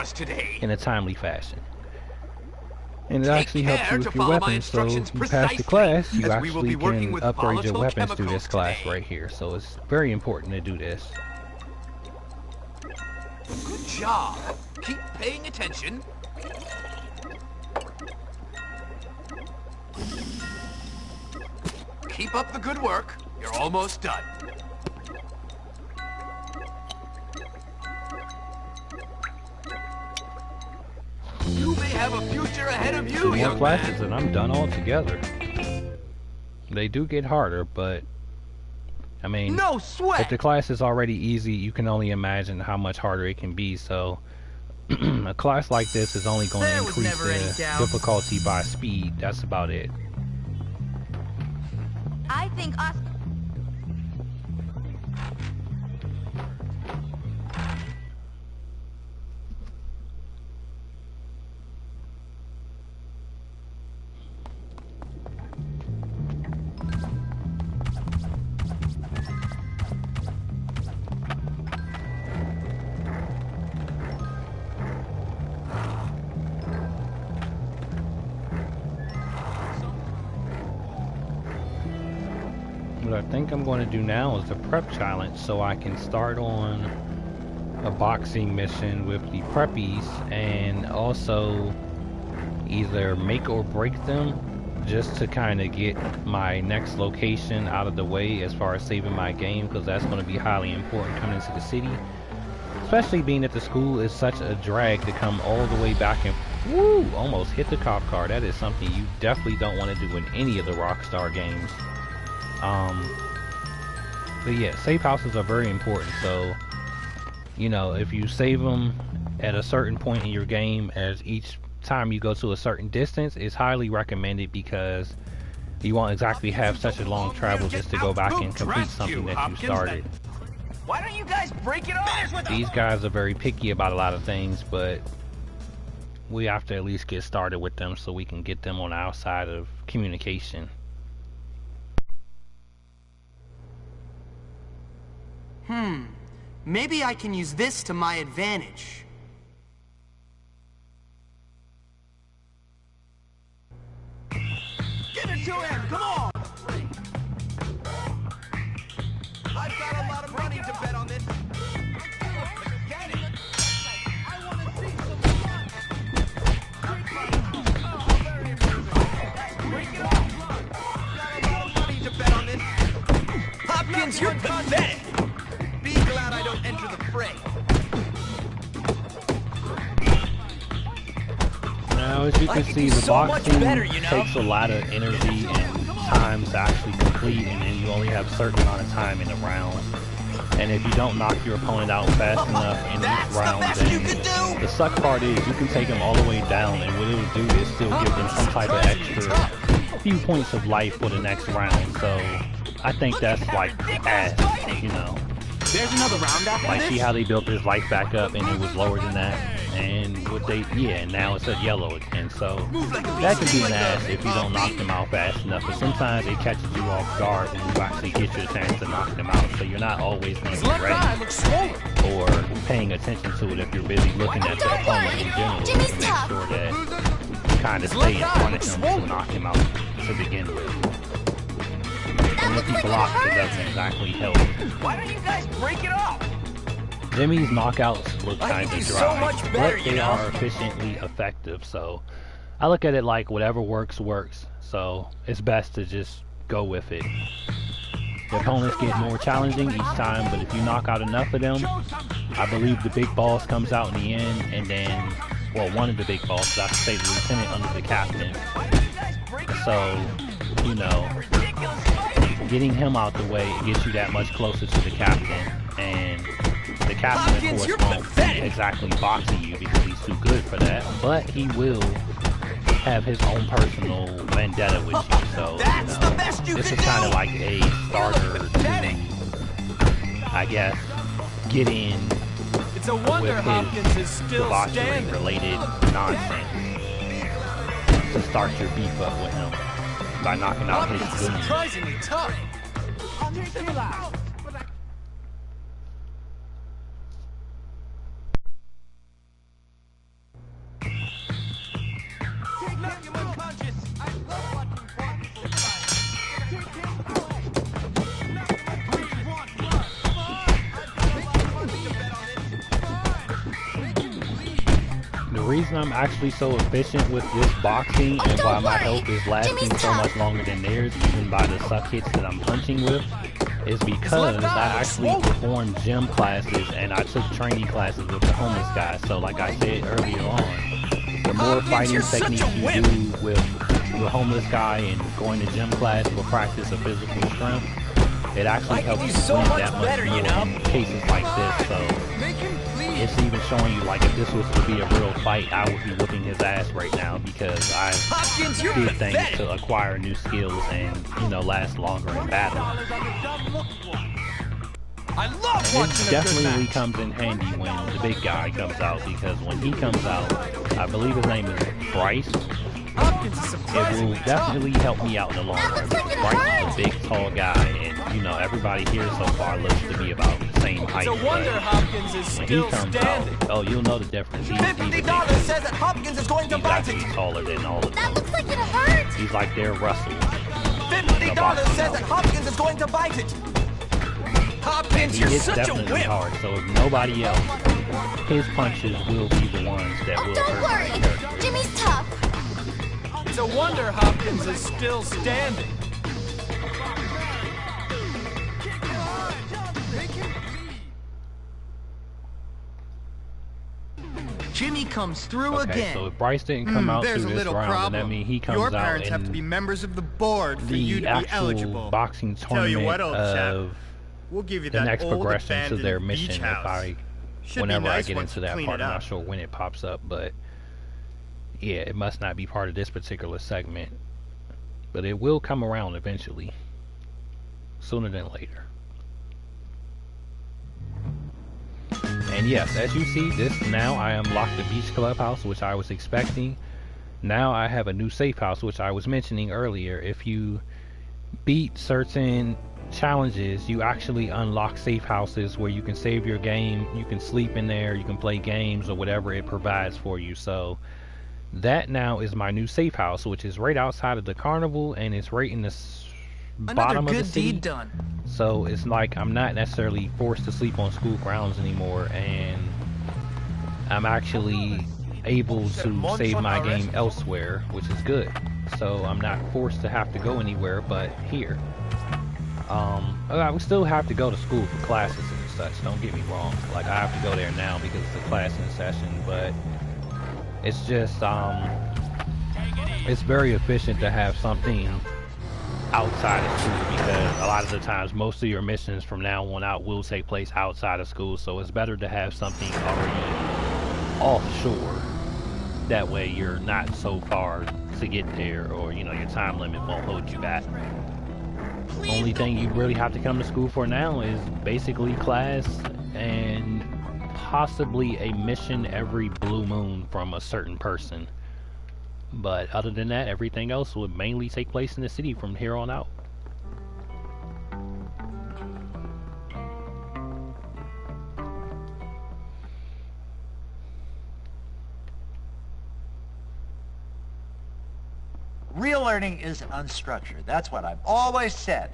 in a timely fashion. And it actually helps you with your weapons, so you pass the class, you actually can upgrade your weapons through this class right here. So it's very important to do this. Good job. Keep paying attention. Keep up the good work. You're almost done. You may have a future ahead of you, More classes and I'm done altogether. They do get harder, but I mean, no sweat. If the class is already easy, you can only imagine how much harder it can be. So a class like this is only going to increase the difficulty by speed. That's about it. I think us. What I think I'm going to do now is the prep challenge, so I can start on a boxing mission with the preppies and also either make or break them just to kind of get my next location out of the way as far as saving my game, because that's going to be highly important coming into the city, especially being that the school is such a drag to come all the way back and woo, almost hit the cop car. That is something you definitely don't want to do in any of the Rockstar games. But yeah, safe houses are very important. So, you know, if you save them at a certain point in your game, as each time you go to a certain distance, it's highly recommended, because you won't exactly have such a long travel just to go back and complete something that you started. Why don't you guys break it off? These guys are very picky about a lot of things, but we have to at least get started with them so we can get them on our side of Maybe I can use this to my advantage. Give it to him! Come on! I've got a lot of money to bet on this. Get it! I want to see some fun! Very impressive. Break it off! I've got a lot of money to bet on this. Hopkins, you're pathetic! Be glad I don't enter the fray. Now, as you can see, the boxing takes a lot of energy and time to actually complete, and then you only have a certain amount of time in a round. And if you don't knock your opponent out fast enough in each round, then the suck part is you can take them all the way down, and what it'll do is still give them some type of extra few points of life for the next round. So I think that's like ass, you know. There's another round after Like, this? see how they built his life back up and it was lower than that? And what they, yeah, and now it's at yellow again. So that can be an ass if you don't knock them out fast enough. But sometimes it catches you off guard when you actually get your chance to knock them out. So you're not always going to be ready or paying attention to it if you're busy looking at the opponent in general to make sure that you kind of stay in front of him to knock him out to begin with. And if he blocks, it doesn't exactly help. Why don't you guys break it off? Jimmy's knockouts look kind of dry, so much better, but they are efficiently effective. So I look at it like whatever works, works. So it's best to just go with it. The opponents get more challenging each time, but if you knock out enough of them, I believe the big boss comes out in the end, and then, well, one of the big bosses, I should say the lieutenant under the captain. So, you know, getting him out the way gets you that much closer to the captain, and the captain, of course, won't be exactly boxing you because he's too good for that, but he will have his own personal vendetta with you. So, you know, this is kind of like a starter to, I guess, get in It's a wonder Hopkins is still standing. Related nonsense to start your beef up with him by knocking out his goons. Surprisingly tough. The reason I'm actually so efficient with this boxing and why my health is lasting so much longer than theirs, even by the suck hits that I'm punching with, is because I actually performed gym classes and I took training classes with the homeless guy. So like I said earlier on, the more fighting techniques you do with the homeless guy and going to gym class for practice of physical strength, it actually helps you win that much more in cases like this. So it's even showing you, like, if this was to be a real fight, I would be whooping his ass right now because I did things to acquire new skills and, you know, last longer in battle. I love watching it definitely comes in handy when the big guy comes out, because when he comes out, I believe his name is Bryce. It will definitely help me out in the long run. Bryce is a big, tall guy, and you know everybody here so far looks to be about the same height. It's a wonder Hopkins is when still he comes standing. out, oh, you'll know the difference. He's $50 says that Hopkins is going to bite it. actually taller than all of them. That looks like it hurts. He's like their Russell. $50 says that Hopkins is going to bite it. Hopkins, He you're hits such a definitely whip. hard, so if nobody else, his punches will be the ones that will Don't hurt my worry, character. Jimmy's tough. It's a wonder Hopkins is still standing. Jimmy comes through Okay, again. so if Bryce didn't come out There's through a this little round, then problem. that means he comes Your out parents have to be in members of the board for you the to be actual eligible. boxing Tell you tournament what, old chap, of we'll give you the that next old progression to abandoned their beach mission. house. Should be Whenever I nice get once into you that clean part, it I'm up. not sure when it pops up, but yeah, it must not be part of this particular segment. But it will come around eventually, sooner than later. And yes, as you see, this now I unlocked the beach clubhouse, which I was expecting. Now I have a new safe house, which I was mentioning earlier. If you beat certain challenges, you actually unlock safe houses where you can save your game, you can sleep in there, you can play games or whatever it provides for you. So that now is my new safe house, which is right outside of the carnival, and it's right in the bottom of the city. Deed done. So it's like I'm not necessarily forced to sleep on school grounds anymore, and I'm actually able to save my game elsewhere, which is good. So I'm not forced to have to go anywhere but here. I would still have to go to school for classes and such, don't get me wrong. Like, I have to go there now because it's a class in session, but it's just, it's very efficient to have something outside of school, because a lot of the times most of your missions from now on out will take place outside of school, so it's better to have something already offshore. That way you're not so far to get there, or you know, your time limit won't hold you back. Only thing you really have to come to school for now is basically class and possibly a mission every blue moon from a certain person. But other than that, everything else would mainly take place in the city from here on out. Real learning is unstructured. That's what I've always said.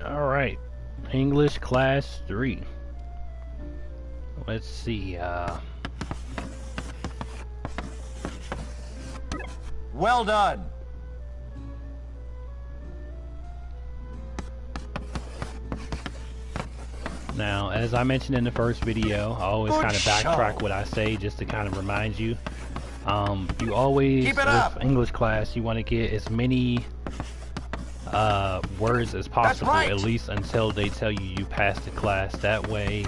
Alright, English Class 3. Let's see, Well done. now, as I mentioned in the first video, I always kind of backtrack what I say just to kind of remind you. You always, with English class, you want to get as many words as possible, at least until they tell you you passed the class. That way,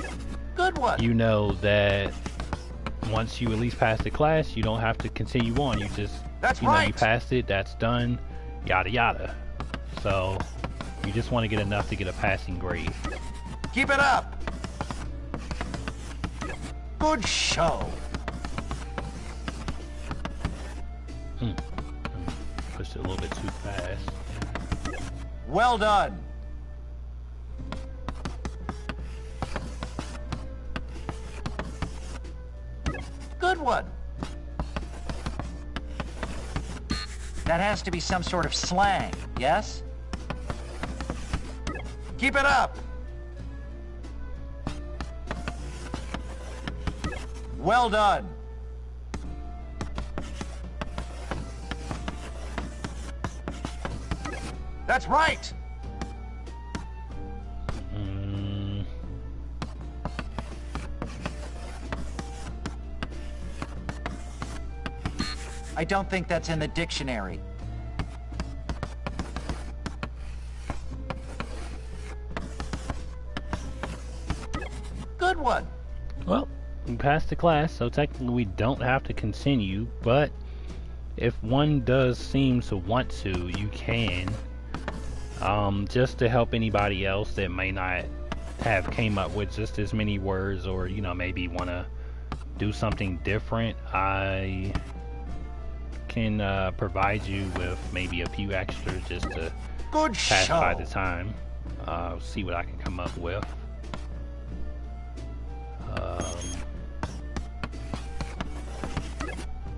you know that once you at least pass the class, you don't have to continue on. You just, you know, you passed it, that's done, yada yada. So, you just want to get enough to get a passing grade. Keep it up. Good show. Pushed it a little bit too fast. Well done. Good one. That has to be some sort of slang, yes? Keep it up. Well done. That's right. I don't think that's in the dictionary. Good one. Well, we passed the class, so technically we don't have to continue, but if one does seem to want to, you can. Just to help anybody else that may not have came up with just as many words, or you know, maybe want to do something different, I can provide you with maybe a few extras just to pass by the time. See what I can come up with.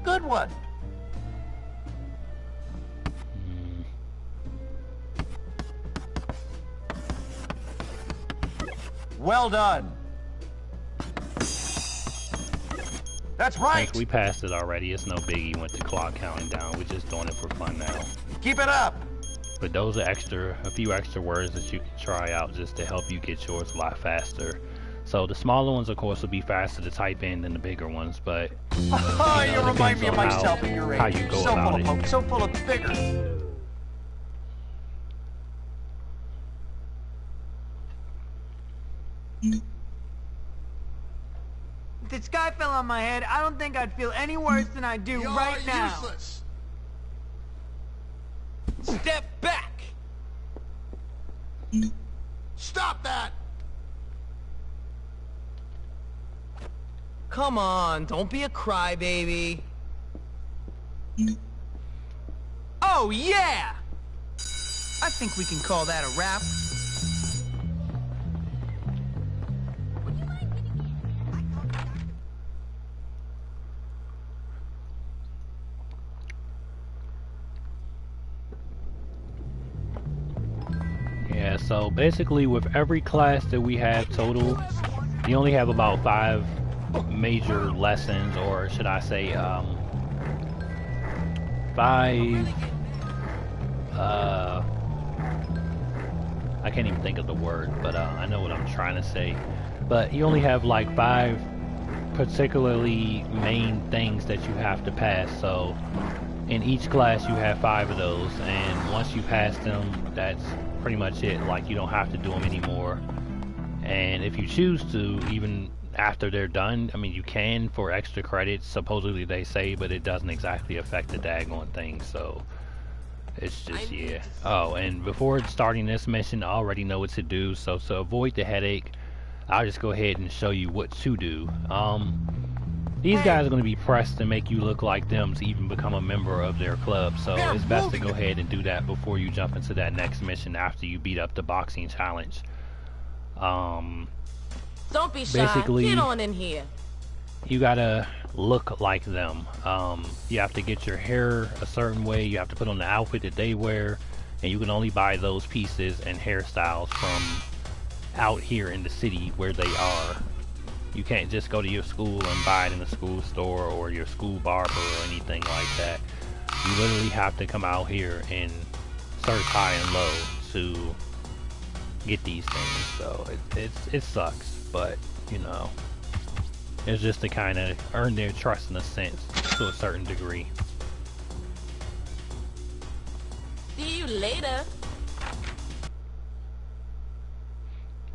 Good one. Well done. That's right. We passed it already. It's no biggie with the clock counting down. We're just doing it for fun now. Keep it up. But those are a few extra words that you can try out just to help you get yours a lot faster. So the smaller ones, of course, will be faster to type in than the bigger ones, but you remind me of myself at your age. How you go so about full it. So full of vigor. If the sky fell on my head, I don't think I'd feel any worse than I do right now. Useless. Step back! Stop that! Come on, don't be a crybaby. Oh, yeah! I think we can call that a wrap. Yeah, so basically with every class that we have total, you only have about 5 major lessons, or should I say 5 I can't even think of the word, but I know what I'm trying to say. But you only have like 5 particularly main things that you have to pass, so in each class you have 5 of those, and once you pass them, that's pretty much it. Like, you don't have to do them anymore. And if you choose to, even after they're done, I mean, you can for extra credits, supposedly they say, but it doesn't exactly affect the daggone thing, so it's just, yeah. Oh, and before starting this mission, I already know what to do, so to avoid the headache, I'll just go ahead and show you what to do. These guys are going to be pressed to make you look like them to even become a member of their club, so it's best to go ahead and do that before you jump into that next mission after you beat up the boxing challenge. Don't be shy. Basically, get on in here. You gotta look like them. You have to get your hair a certain way, you have to put on the outfit that they wear, and you can only buy those pieces and hairstyles from out here in the city where they are. You can't just go to your school and buy it in the school store or your school barber or anything like that. You literally have to come out here and search high and low to get these things. So it sucks, but you know, it's just to kind of earn their trust in a sense to a certain degree. See you later.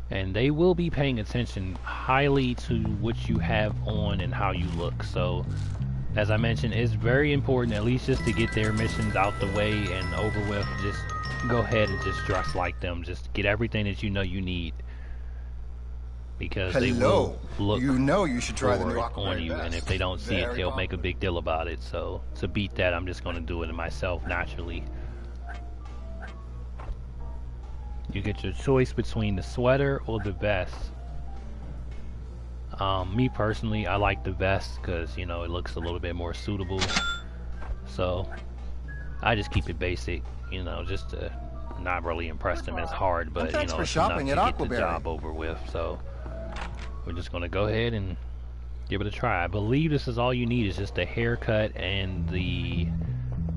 And they will be paying attention highly to what you have on and how you look. So, as I mentioned, it's very important, at least just to get their missions out the way and over with. Just go ahead and just dress like them. Just get everything that you know you need, because they will look you should try the new on you, and if they don't see it, they'll make a big deal about it. So to beat that, I'm just going to do it myself naturally. You get your choice between the sweater or the vest. Me personally, I like the vest because, you know, it looks a little bit more suitable. So I just keep it basic, you know, just to not really impress them as hard, but you know, it's enough to get the job over with. So we're just gonna go ahead and give it a try. I believe this is all you need, is just a haircut and the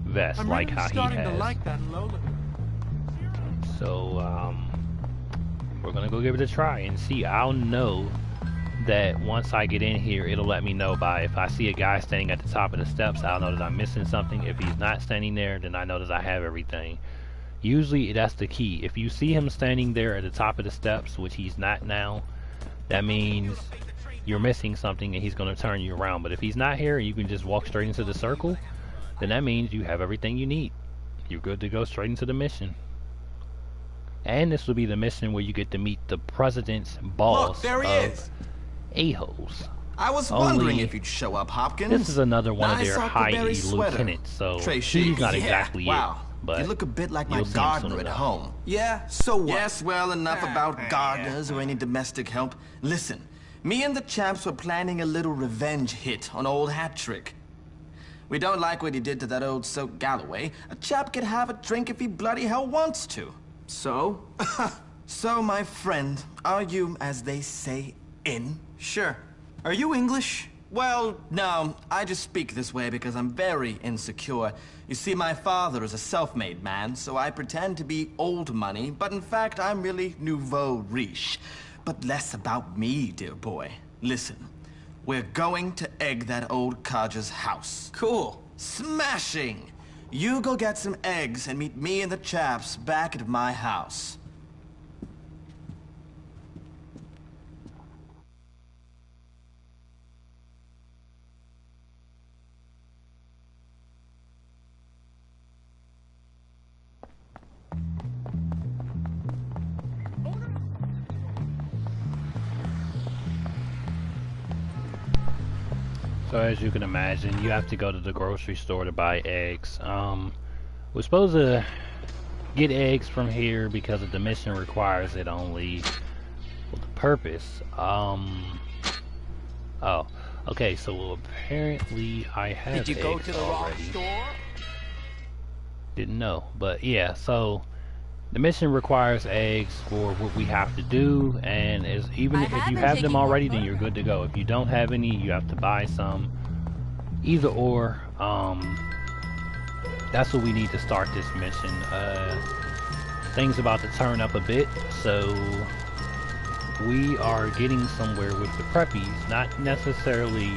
vest, like how he has. So we're gonna go give it a try and see. I'll know that once I get in here, it'll let me know by, if I see a guy standing at the top of the steps, I'll know that I'm missing something. If he's not standing there, then I know that I have everything. Usually that's the key. If you see him standing there at the top of the steps, which he's not now, that means you're missing something and he's gonna turn you around. But if he's not here and you can just walk straight into the circle, then that means you have everything you need. You're good to go straight into the mission. And this will be the mission where you get to meet the president's boss. Look, there he is. A-holes. I was wondering if you'd show up, Hopkins. This is another one nice of their high lieutenants, so he's not exactly it. But you look a bit like my gardener at home. Yeah, so what? Yes, well, enough about gardeners or any domestic help. Listen, me and the chaps were planning a little revenge hit on old Hat-Trick. We don't like what he did to that old soak Galloway. A chap could have a drink if he bloody hell wants to. So? So, my friend, are you, as they say, in? Sure. Are you English? Well, no. I just speak this way because I'm very insecure. You see, my father is a self-made man, so I pretend to be old money, but in fact, I'm really nouveau riche. But less about me, dear boy. Listen, we're going to egg that old codger's house. Cool. Smashing! You go get some eggs and meet me and the chaps back at my house. So as you can imagine, you have to go to the grocery store to buy eggs. We're supposed to get eggs from here because the mission requires it only. Well, the purpose. Oh, okay. So apparently I have eggs. Did you go to the wrong store? Didn't know, but yeah. So the mission requires eggs for what we have to do, and even if you have them already, then you're good to go. If you don't have any, you have to buy some. Either or. That's what we need to start this mission. Things about to turn up a bit, so we are getting somewhere with the preppies, not necessarily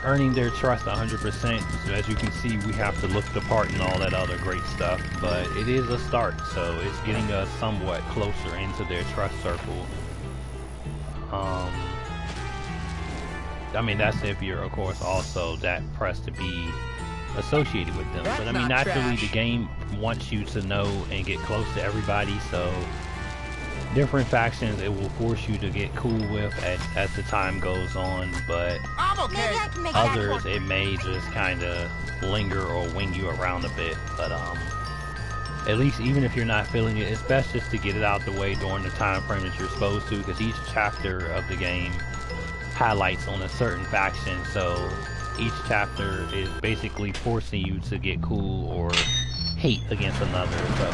earning their trust 100%. So as you can see, we have to look the part and all that other great stuff, but it is a start, so it's getting us somewhat closer into their trust circle. I mean, that's if you're, of course, also that pressed to be associated with them. But I mean, naturally, the game wants you to know and get close to everybody, so different factions it will force you to get cool with as the time goes on, but others it may just kind of linger or wing you around a bit. But at least even if you're not feeling it, it's best just to get it out the way during the time frame that you're supposed to, because each chapter of the game highlights on a certain faction, so each chapter is basically forcing you to get cool or hate against another. So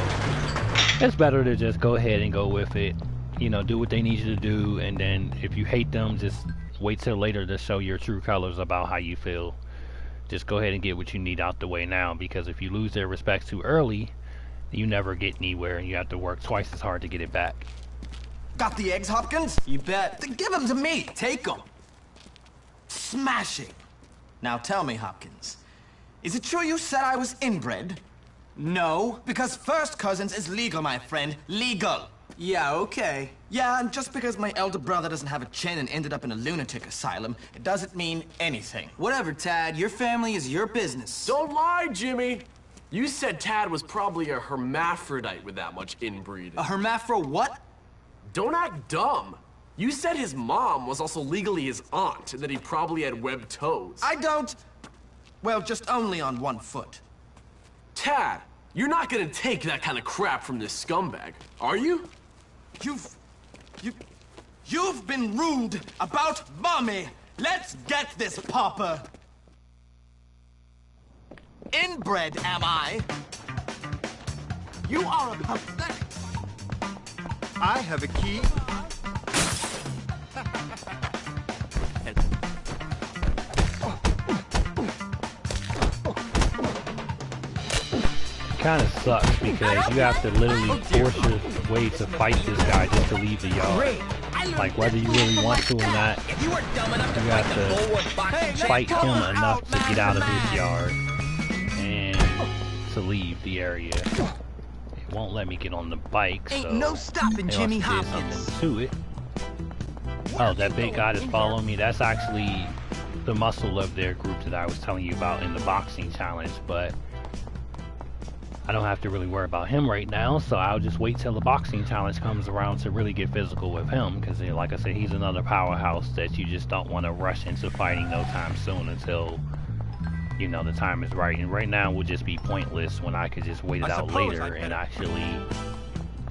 it's better to just go ahead and go with it, you know, do what they need you to do, and then if you hate them, just wait till later to show your true colors about how you feel. Just go ahead and get what you need out the way now, because if you lose their respect too early, you never get anywhere and you have to work twice as hard to get it back. Got the eggs, Hopkins? You bet. Then give them to me. Take them. Smashing. Now tell me, Hopkins, is it true you said I was inbred? No, because first cousins is legal, my friend. Legal. Yeah, okay. Yeah, and just because my elder brother doesn't have a chin and ended up in a lunatic asylum, it doesn't mean anything. Whatever, Tad. Your family is your business. Don't lie, Jimmy. You said Tad was probably a hermaphrodite with that much inbreeding. A hermaphro what? Don't act dumb. You said his mom was also legally his aunt, and that he probably had webbed toes. I don't... Well, just only on one foot. Tad, you're not gonna take that kind of crap from this scumbag, are you? You've been rude about Mommy. Let's get this, Papa. Inbred, am I? You are a pathetic. I have a key. Kind of sucks because you have to literally force your way to fight this guy just to leave the yard. Like whether you really want to or not, you have to fight him enough to get out of his yard and to leave the area. It won't let me get on the bike, so ain't no stopping Jimmy Hopkins. Something to it. Oh, that big guy that's following me, that's actually the muscle of their group that I was telling you about in the boxing challenge, but I don't have to really worry about him right now, so I'll just wait till the boxing challenge comes around to really get physical with him, because like I said, he's another powerhouse that you just don't want to rush into fighting no time soon until, you know, the time is right. And right now would just be pointless when I could just wait it out later and actually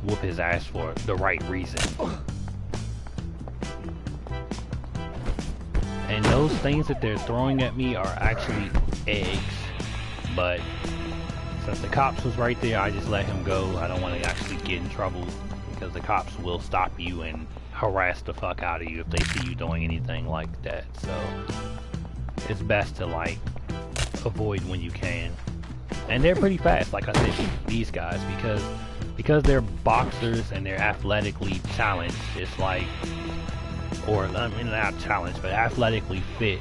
whoop his ass for the right reason. And those things that they're throwing at me are actually eggs, but since the cops was right there, I just let him go. I don't want to actually get in trouble because the cops will stop you and harass the fuck out of you if they see you doing anything like that. So it's best to like avoid when you can. And they're pretty fast, like I said, these guys, because they're boxers and they're athletically challenged. It's like, or I mean not challenged, but athletically fit.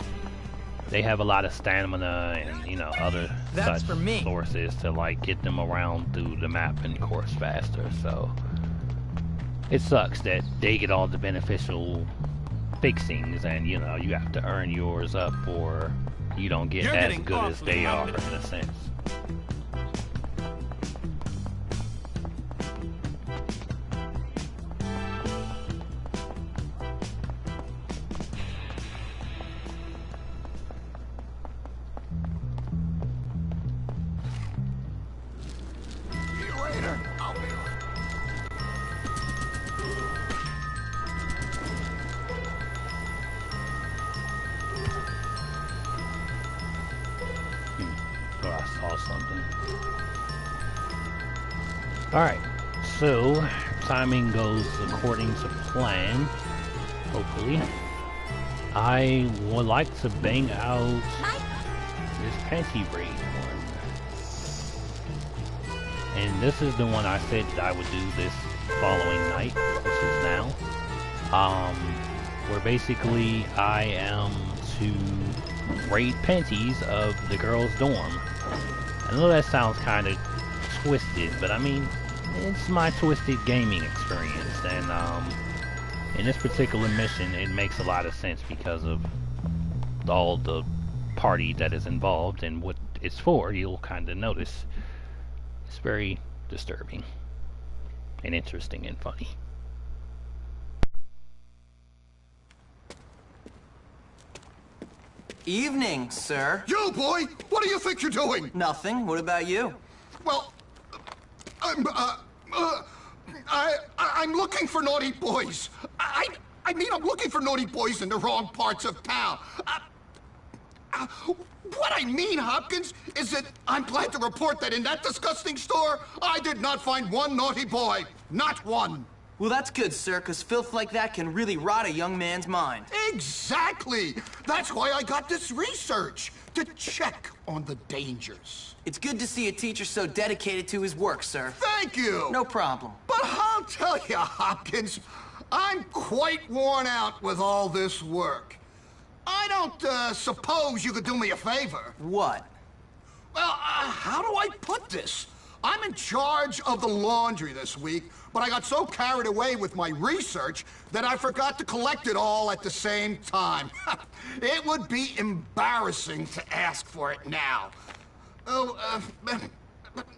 They have a lot of stamina and, you know, other such sources to like get them around through the map and course faster. So it sucks that they get all the beneficial fixings and, you know, you have to earn yours up or you don't get as good as they are in a sense. Alright, so timing goes according to plan, hopefully. I would like to bang out this panty raid one. And this is the one I said that I would do this following night, which is now. Where basically I am to raid panties of the girls' dorm. I know that sounds kind of twisted, but I mean, it's my twisted gaming experience, and in this particular mission it makes a lot of sense because of all the party that is involved and what it's for. You'll kind of notice it's very disturbing and interesting and funny. Evening, sir. You, boy! What do you think you're doing? Nothing. What about you? Well, I'm looking for naughty boys. I mean, I'm looking for naughty boys in the wrong parts of town. What I mean, Hopkins, is that I'm glad to report that in that disgusting store, I did not find one naughty boy. Not one. Well, that's good, sir, because filth like that can really rot a young man's mind. Exactly! That's why I got this research, to check on the dangers. It's good to see a teacher so dedicated to his work, sir. Thank you! No problem. But I'll tell you, Hopkins, I'm quite worn out with all this work. I don't suppose you could do me a favor. What? Well, how do I put this? I'm in charge of the laundry this week, but I got so carried away with my research that I forgot to collect it all at the same time. It would be embarrassing to ask for it now. Oh,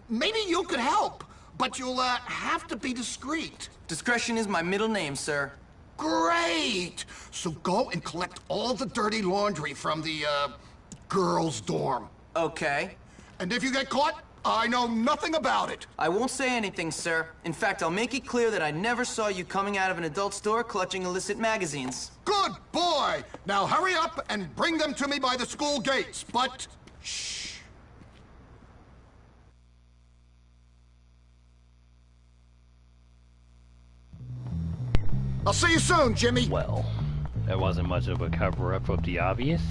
maybe you could help, but you'll have to be discreet. Discretion is my middle name, sir. Great! So go and collect all the dirty laundry from the, girls' dorm. Okay. And if you get caught, I know nothing about it. I won't say anything, sir. In fact, I'll make it clear that I never saw you coming out of an adult store clutching illicit magazines. Good boy! Now hurry up and bring them to me by the school gates, but shh. I'll see you soon, Jimmy. Well, there wasn't much of a cover-up of the obvious,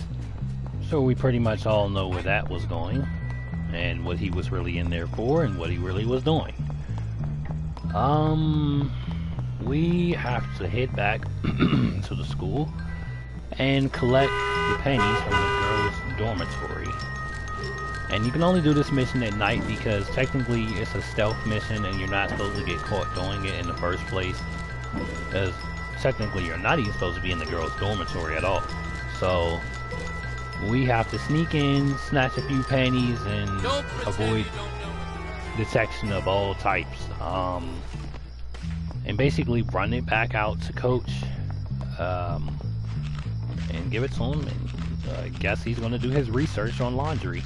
so we pretty much all know where that was going, and what he was really in there for, and what he really was doing. We have to head back to the school and collect the pennies from the girls' dormitory. And you can only do this mission at night because technically it's a stealth mission and you're not supposed to get caught doing it in the first place. Because technically you're not even supposed to be in the girls' dormitory at all. So we have to sneak in, snatch a few panties, and avoid detection of all types. And basically run it back out to Coach and give it to him. And I guess he's going to do his research on laundry.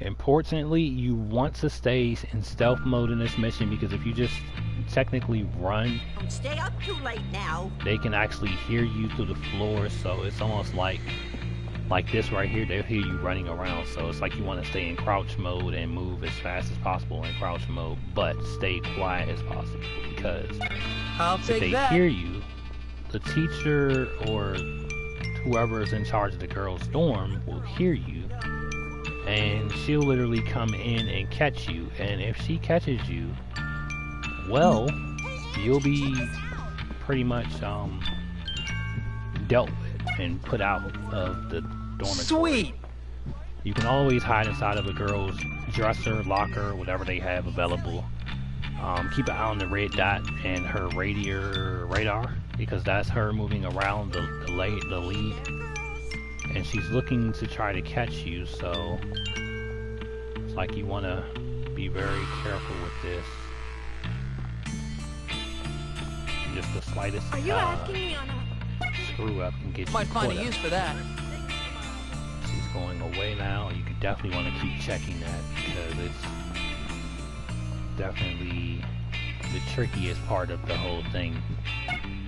Importantly, you want to stay in stealth mode in this mission because if you just technically run, Don't stay up too late now. they can actually hear you through the floor. So it's almost like this right here. They'll hear you running around. So it's like you want to stay in crouch mode and move as fast as possible in crouch mode, but stay quiet as possible because if they hear you, the teacher or whoever is in charge of the girls' dorm will hear you. And she'll literally come in and catch you, and if she catches you, well, you'll be pretty much dealt with and put out of the dormitory. Sweet! You can always hide inside of a girl's dresser, locker, whatever they have available. Keep an eye on the red dot and her radar, because that's her moving around the lead. And she's looking to try to catch you, so it's like you want to be very careful with this. Just the slightest screw up and get you Might find caught a up. use for that. She's going away now. You could definitely want to keep checking that because it's definitely the trickiest part of the whole thing.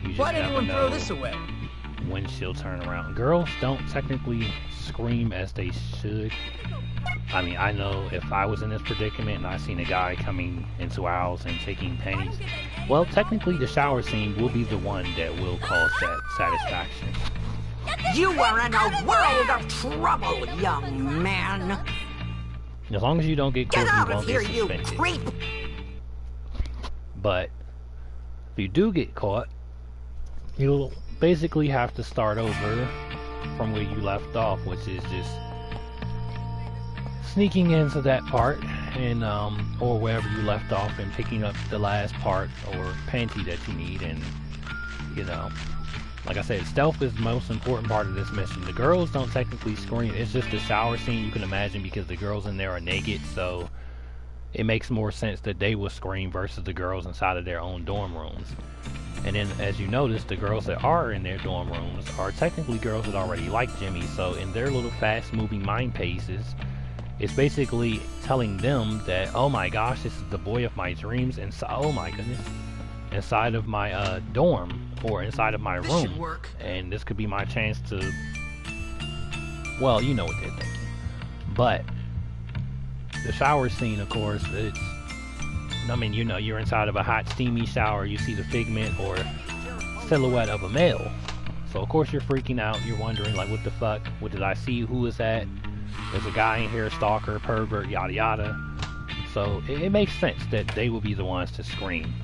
You just Why'd never anyone know throw this away? when she'll turn around. Girls don't technically scream as they should. I mean, I know if I was in this predicament and I seen a guy coming into our house and taking panties, well, technically the shower scene will be the one that will cause that satisfaction. You are in a world of trouble, young man. As long as you don't get caught, Get out you of won't here, get you suspended. creep! But if you do get caught, you'll basically have to start over from where you left off, which is just sneaking into that part and or wherever you left off and picking up the last part or panty that you need. And you know, like I said, stealth is the most important part of this mission. The girls don't technically scream. It's just the shower scene, you can imagine, because the girls in there are naked, so it makes more sense that they will scream versus the girls inside of their own dorm rooms. And then, as you notice, the girls that are in their dorm rooms are technically girls that already like Jimmy, so in their little fast-moving mind paces, it's basically telling them that, oh my gosh, this is the boy of my dreams, and so, oh my goodness, inside of my dorm, or inside of my room. This should work. And this could be my chance to, well, you know what they're thinking. But the shower scene, of course, it's, I mean, you know, you're inside of a hot, steamy shower, you see the figment or silhouette of a male. So, of course, you're freaking out. You're wondering, like, what the fuck? What did I see? Who is that? There's a guy in here, stalker, pervert, yada yada. So, it makes sense that they will be the ones to scream.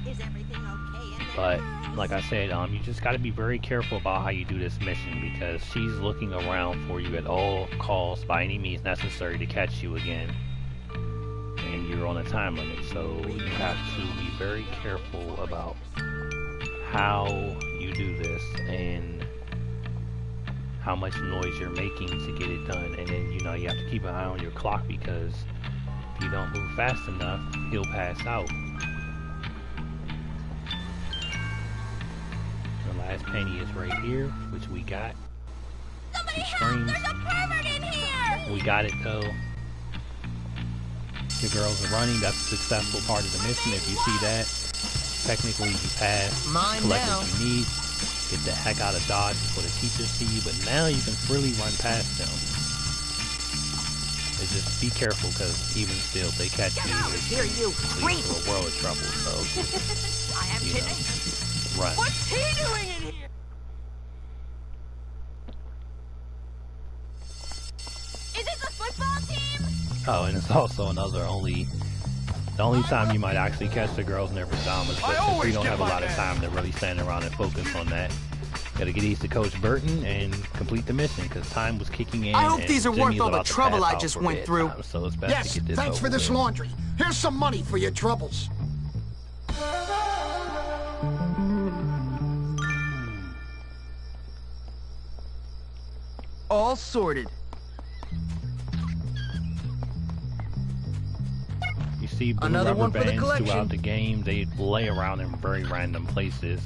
Is everything okay? But, like I said, you just got to be very careful about how you do this mission, because she's looking around for you at all costs, by any means necessary, to catch you again. And you're on a time limit, so you have to be very careful about how you do this and how much noise you're making to get it done. And then, you know, you have to keep an eye on your clock, because if you don't move fast enough, he'll pass out. The last penny is right here, which we got. Somebody help! There's a pervert in here! We got it though. The girls are running. That's a successful part of the mission. If you see that, technically you pass. Mine collect now. what you need. Get the heck out of Dodge before the teachers see you. But now you can freely run past them. It's just be careful, because even still, if they catch you, it's Here, you creep! a world of trouble. So I am you kidding. know, run. What's he doing in here? Is this a football team? Oh, and it's also the only time you might actually catch the girls in their pajamas, but since we don't have a lot of time to really stand around and focus on that, gotta get these to Coach Burton and complete the mission, because time was kicking in. I hope and these are Jimmy's worth all the about to trouble pass I out just for went through. bedtime, so it's best Yes, to get this thanks for over this with. laundry. Here's some money for your troubles. All sorted. You see blue Another rubber one for the bands collection. throughout the game. They lay around in very random places.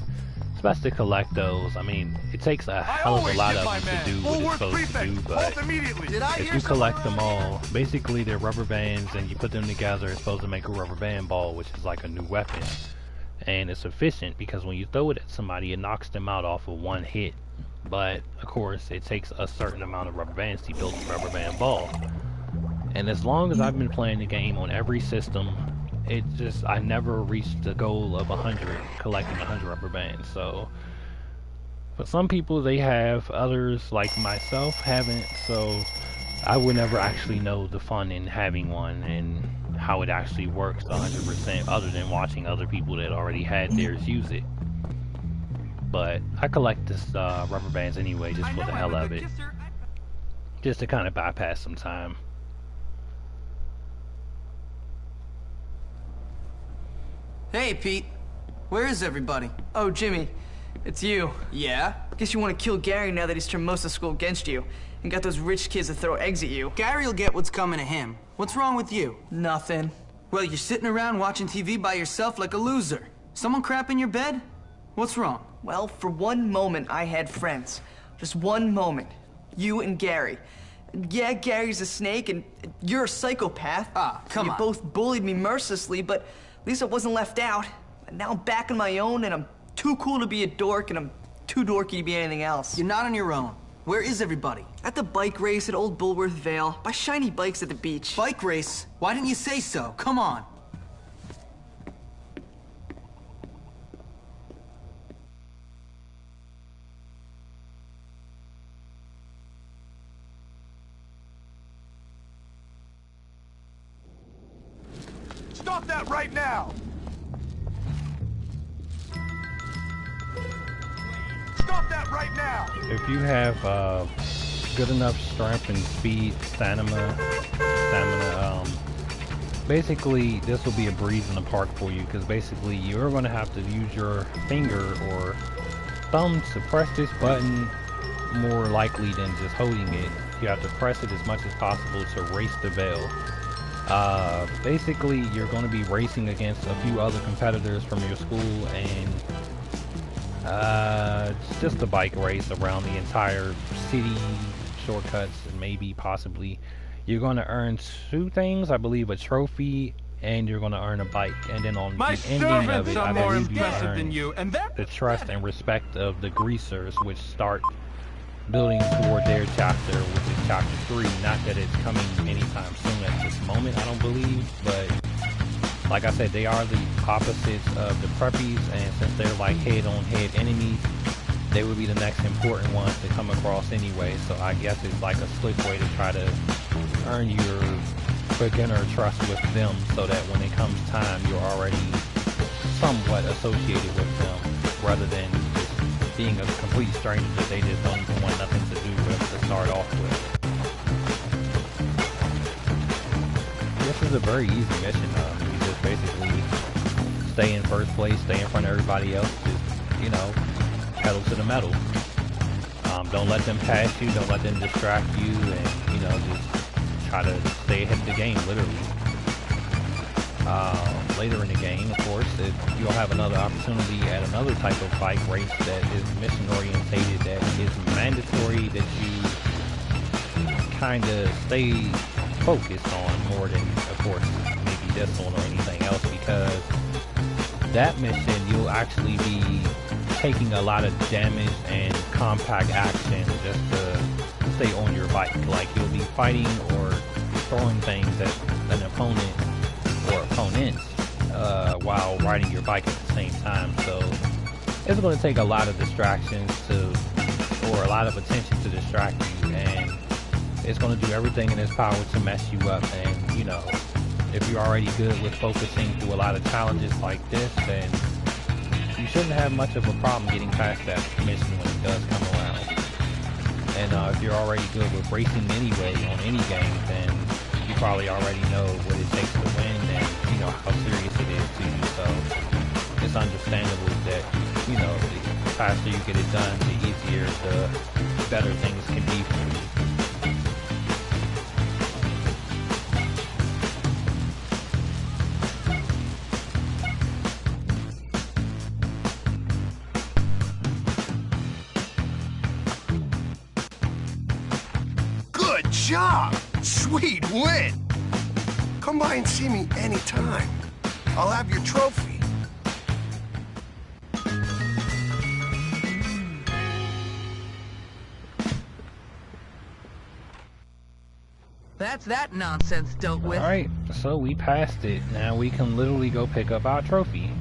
It's best to collect those. I mean, it takes a hell of a lot of them to do what it's supposed to do, but if you collect them all, basically they're rubber bands, and you put them together, it's supposed to make a rubber band ball, which is like a new weapon. And it's efficient, because when you throw it at somebody, it knocks them out off of one hit. But, of course, it takes a certain amount of rubber bands to build a rubber band ball. And as long as I've been playing the game on every system, I never reached the goal of 100, collecting 100 rubber bands. So, but some people, they have, others like myself haven't, so I would never actually know the fun in having one and how it actually works 100%, other than watching other people that already had theirs use it. But I collect this rubber bands anyway, just for the hell of it, just to kind of bypass some time. Hey, Pete. Where is everybody? Oh, Jimmy. It's you. Yeah? Guess you want to kill Gary now that he's turned most of school against you and got those rich kids to throw eggs at you. Gary'll get what's coming to him. What's wrong with you? Nothing. Well, you're sitting around watching TV by yourself like a loser. Someone crap in your bed? What's wrong? Well, for one moment, I had friends. Just one moment. You and Gary. Yeah, Gary's a snake, and you're a psychopath. Ah, come on. You both bullied me mercilessly, but at least I wasn't left out. And now I'm back on my own, and I'm too cool to be a dork, and I'm too dorky to be anything else. You're not on your own. Where is everybody? At the bike race at Old Bulworth Vale, by shiny bikes at the beach. Bike race? Why didn't you say so? Come on. Stop that right now! Stop that right now! If you have good enough strength and speed, stamina, basically this will be a breeze in the park for you, because basically you're going to have to use your finger or thumb to press this button more likely than just holding it. You have to press it as much as possible to race the veil. Basically you're going to be racing against a few other competitors from your school, and it's just a bike race around the entire city, shortcuts, and maybe possibly you're going to earn two things, I believe, a trophy, and you're going to earn a bike, and then on the ending of it, I believe you earn the trust and respect of the greasers, which start building toward their chapter, which is chapter 3. Not that it's coming anytime soon at this moment, I don't believe, but like I said, they are the opposites of the preppies, and since they're like head-on-head enemies, they would be the next important ones to come across anyway. So I guess it's like a slick way to try to earn your beginner trust with them, so that when it comes time, you're already somewhat associated with them, rather than just being a complete stranger that they just don't even want nothing to do with to start off with. This is a very easy mission. You just basically stay in first place, stay in front of everybody else, just, you know, pedal to the metal. Don't let them pass you, don't let them distract you, and, you know, just try to stay ahead of the game, literally. Later in the game, of course, you'll have another opportunity at another type of bike race that is mission orientated, that is mandatory that you kind of stay focused on more than, of course, maybe this one or anything else, because that mission you'll actually be taking a lot of damage and compact action just to stay on your bike. Like, you'll be fighting or throwing things at an opponent or opponents while riding your bike at the same time. So it's going to take a lot of distractions or a lot of attention to distract you, and it's going to do everything in its power to mess you up. And, you know, if you're already good with focusing through a lot of challenges like this, then you shouldn't have much of a problem getting past that mission when it does come around. And if you're already good with racing anyway on any game, then you probably already know what it takes to win, and you know how serious it is to you. So it's understandable that, you know, the faster you get it done, the easier, the better things can be for you. Good job! Sweet win! Come by and see me anytime. I'll have your trophy. That's that nonsense dealt with. Alright, so we passed it. Now we can literally go pick up our trophy.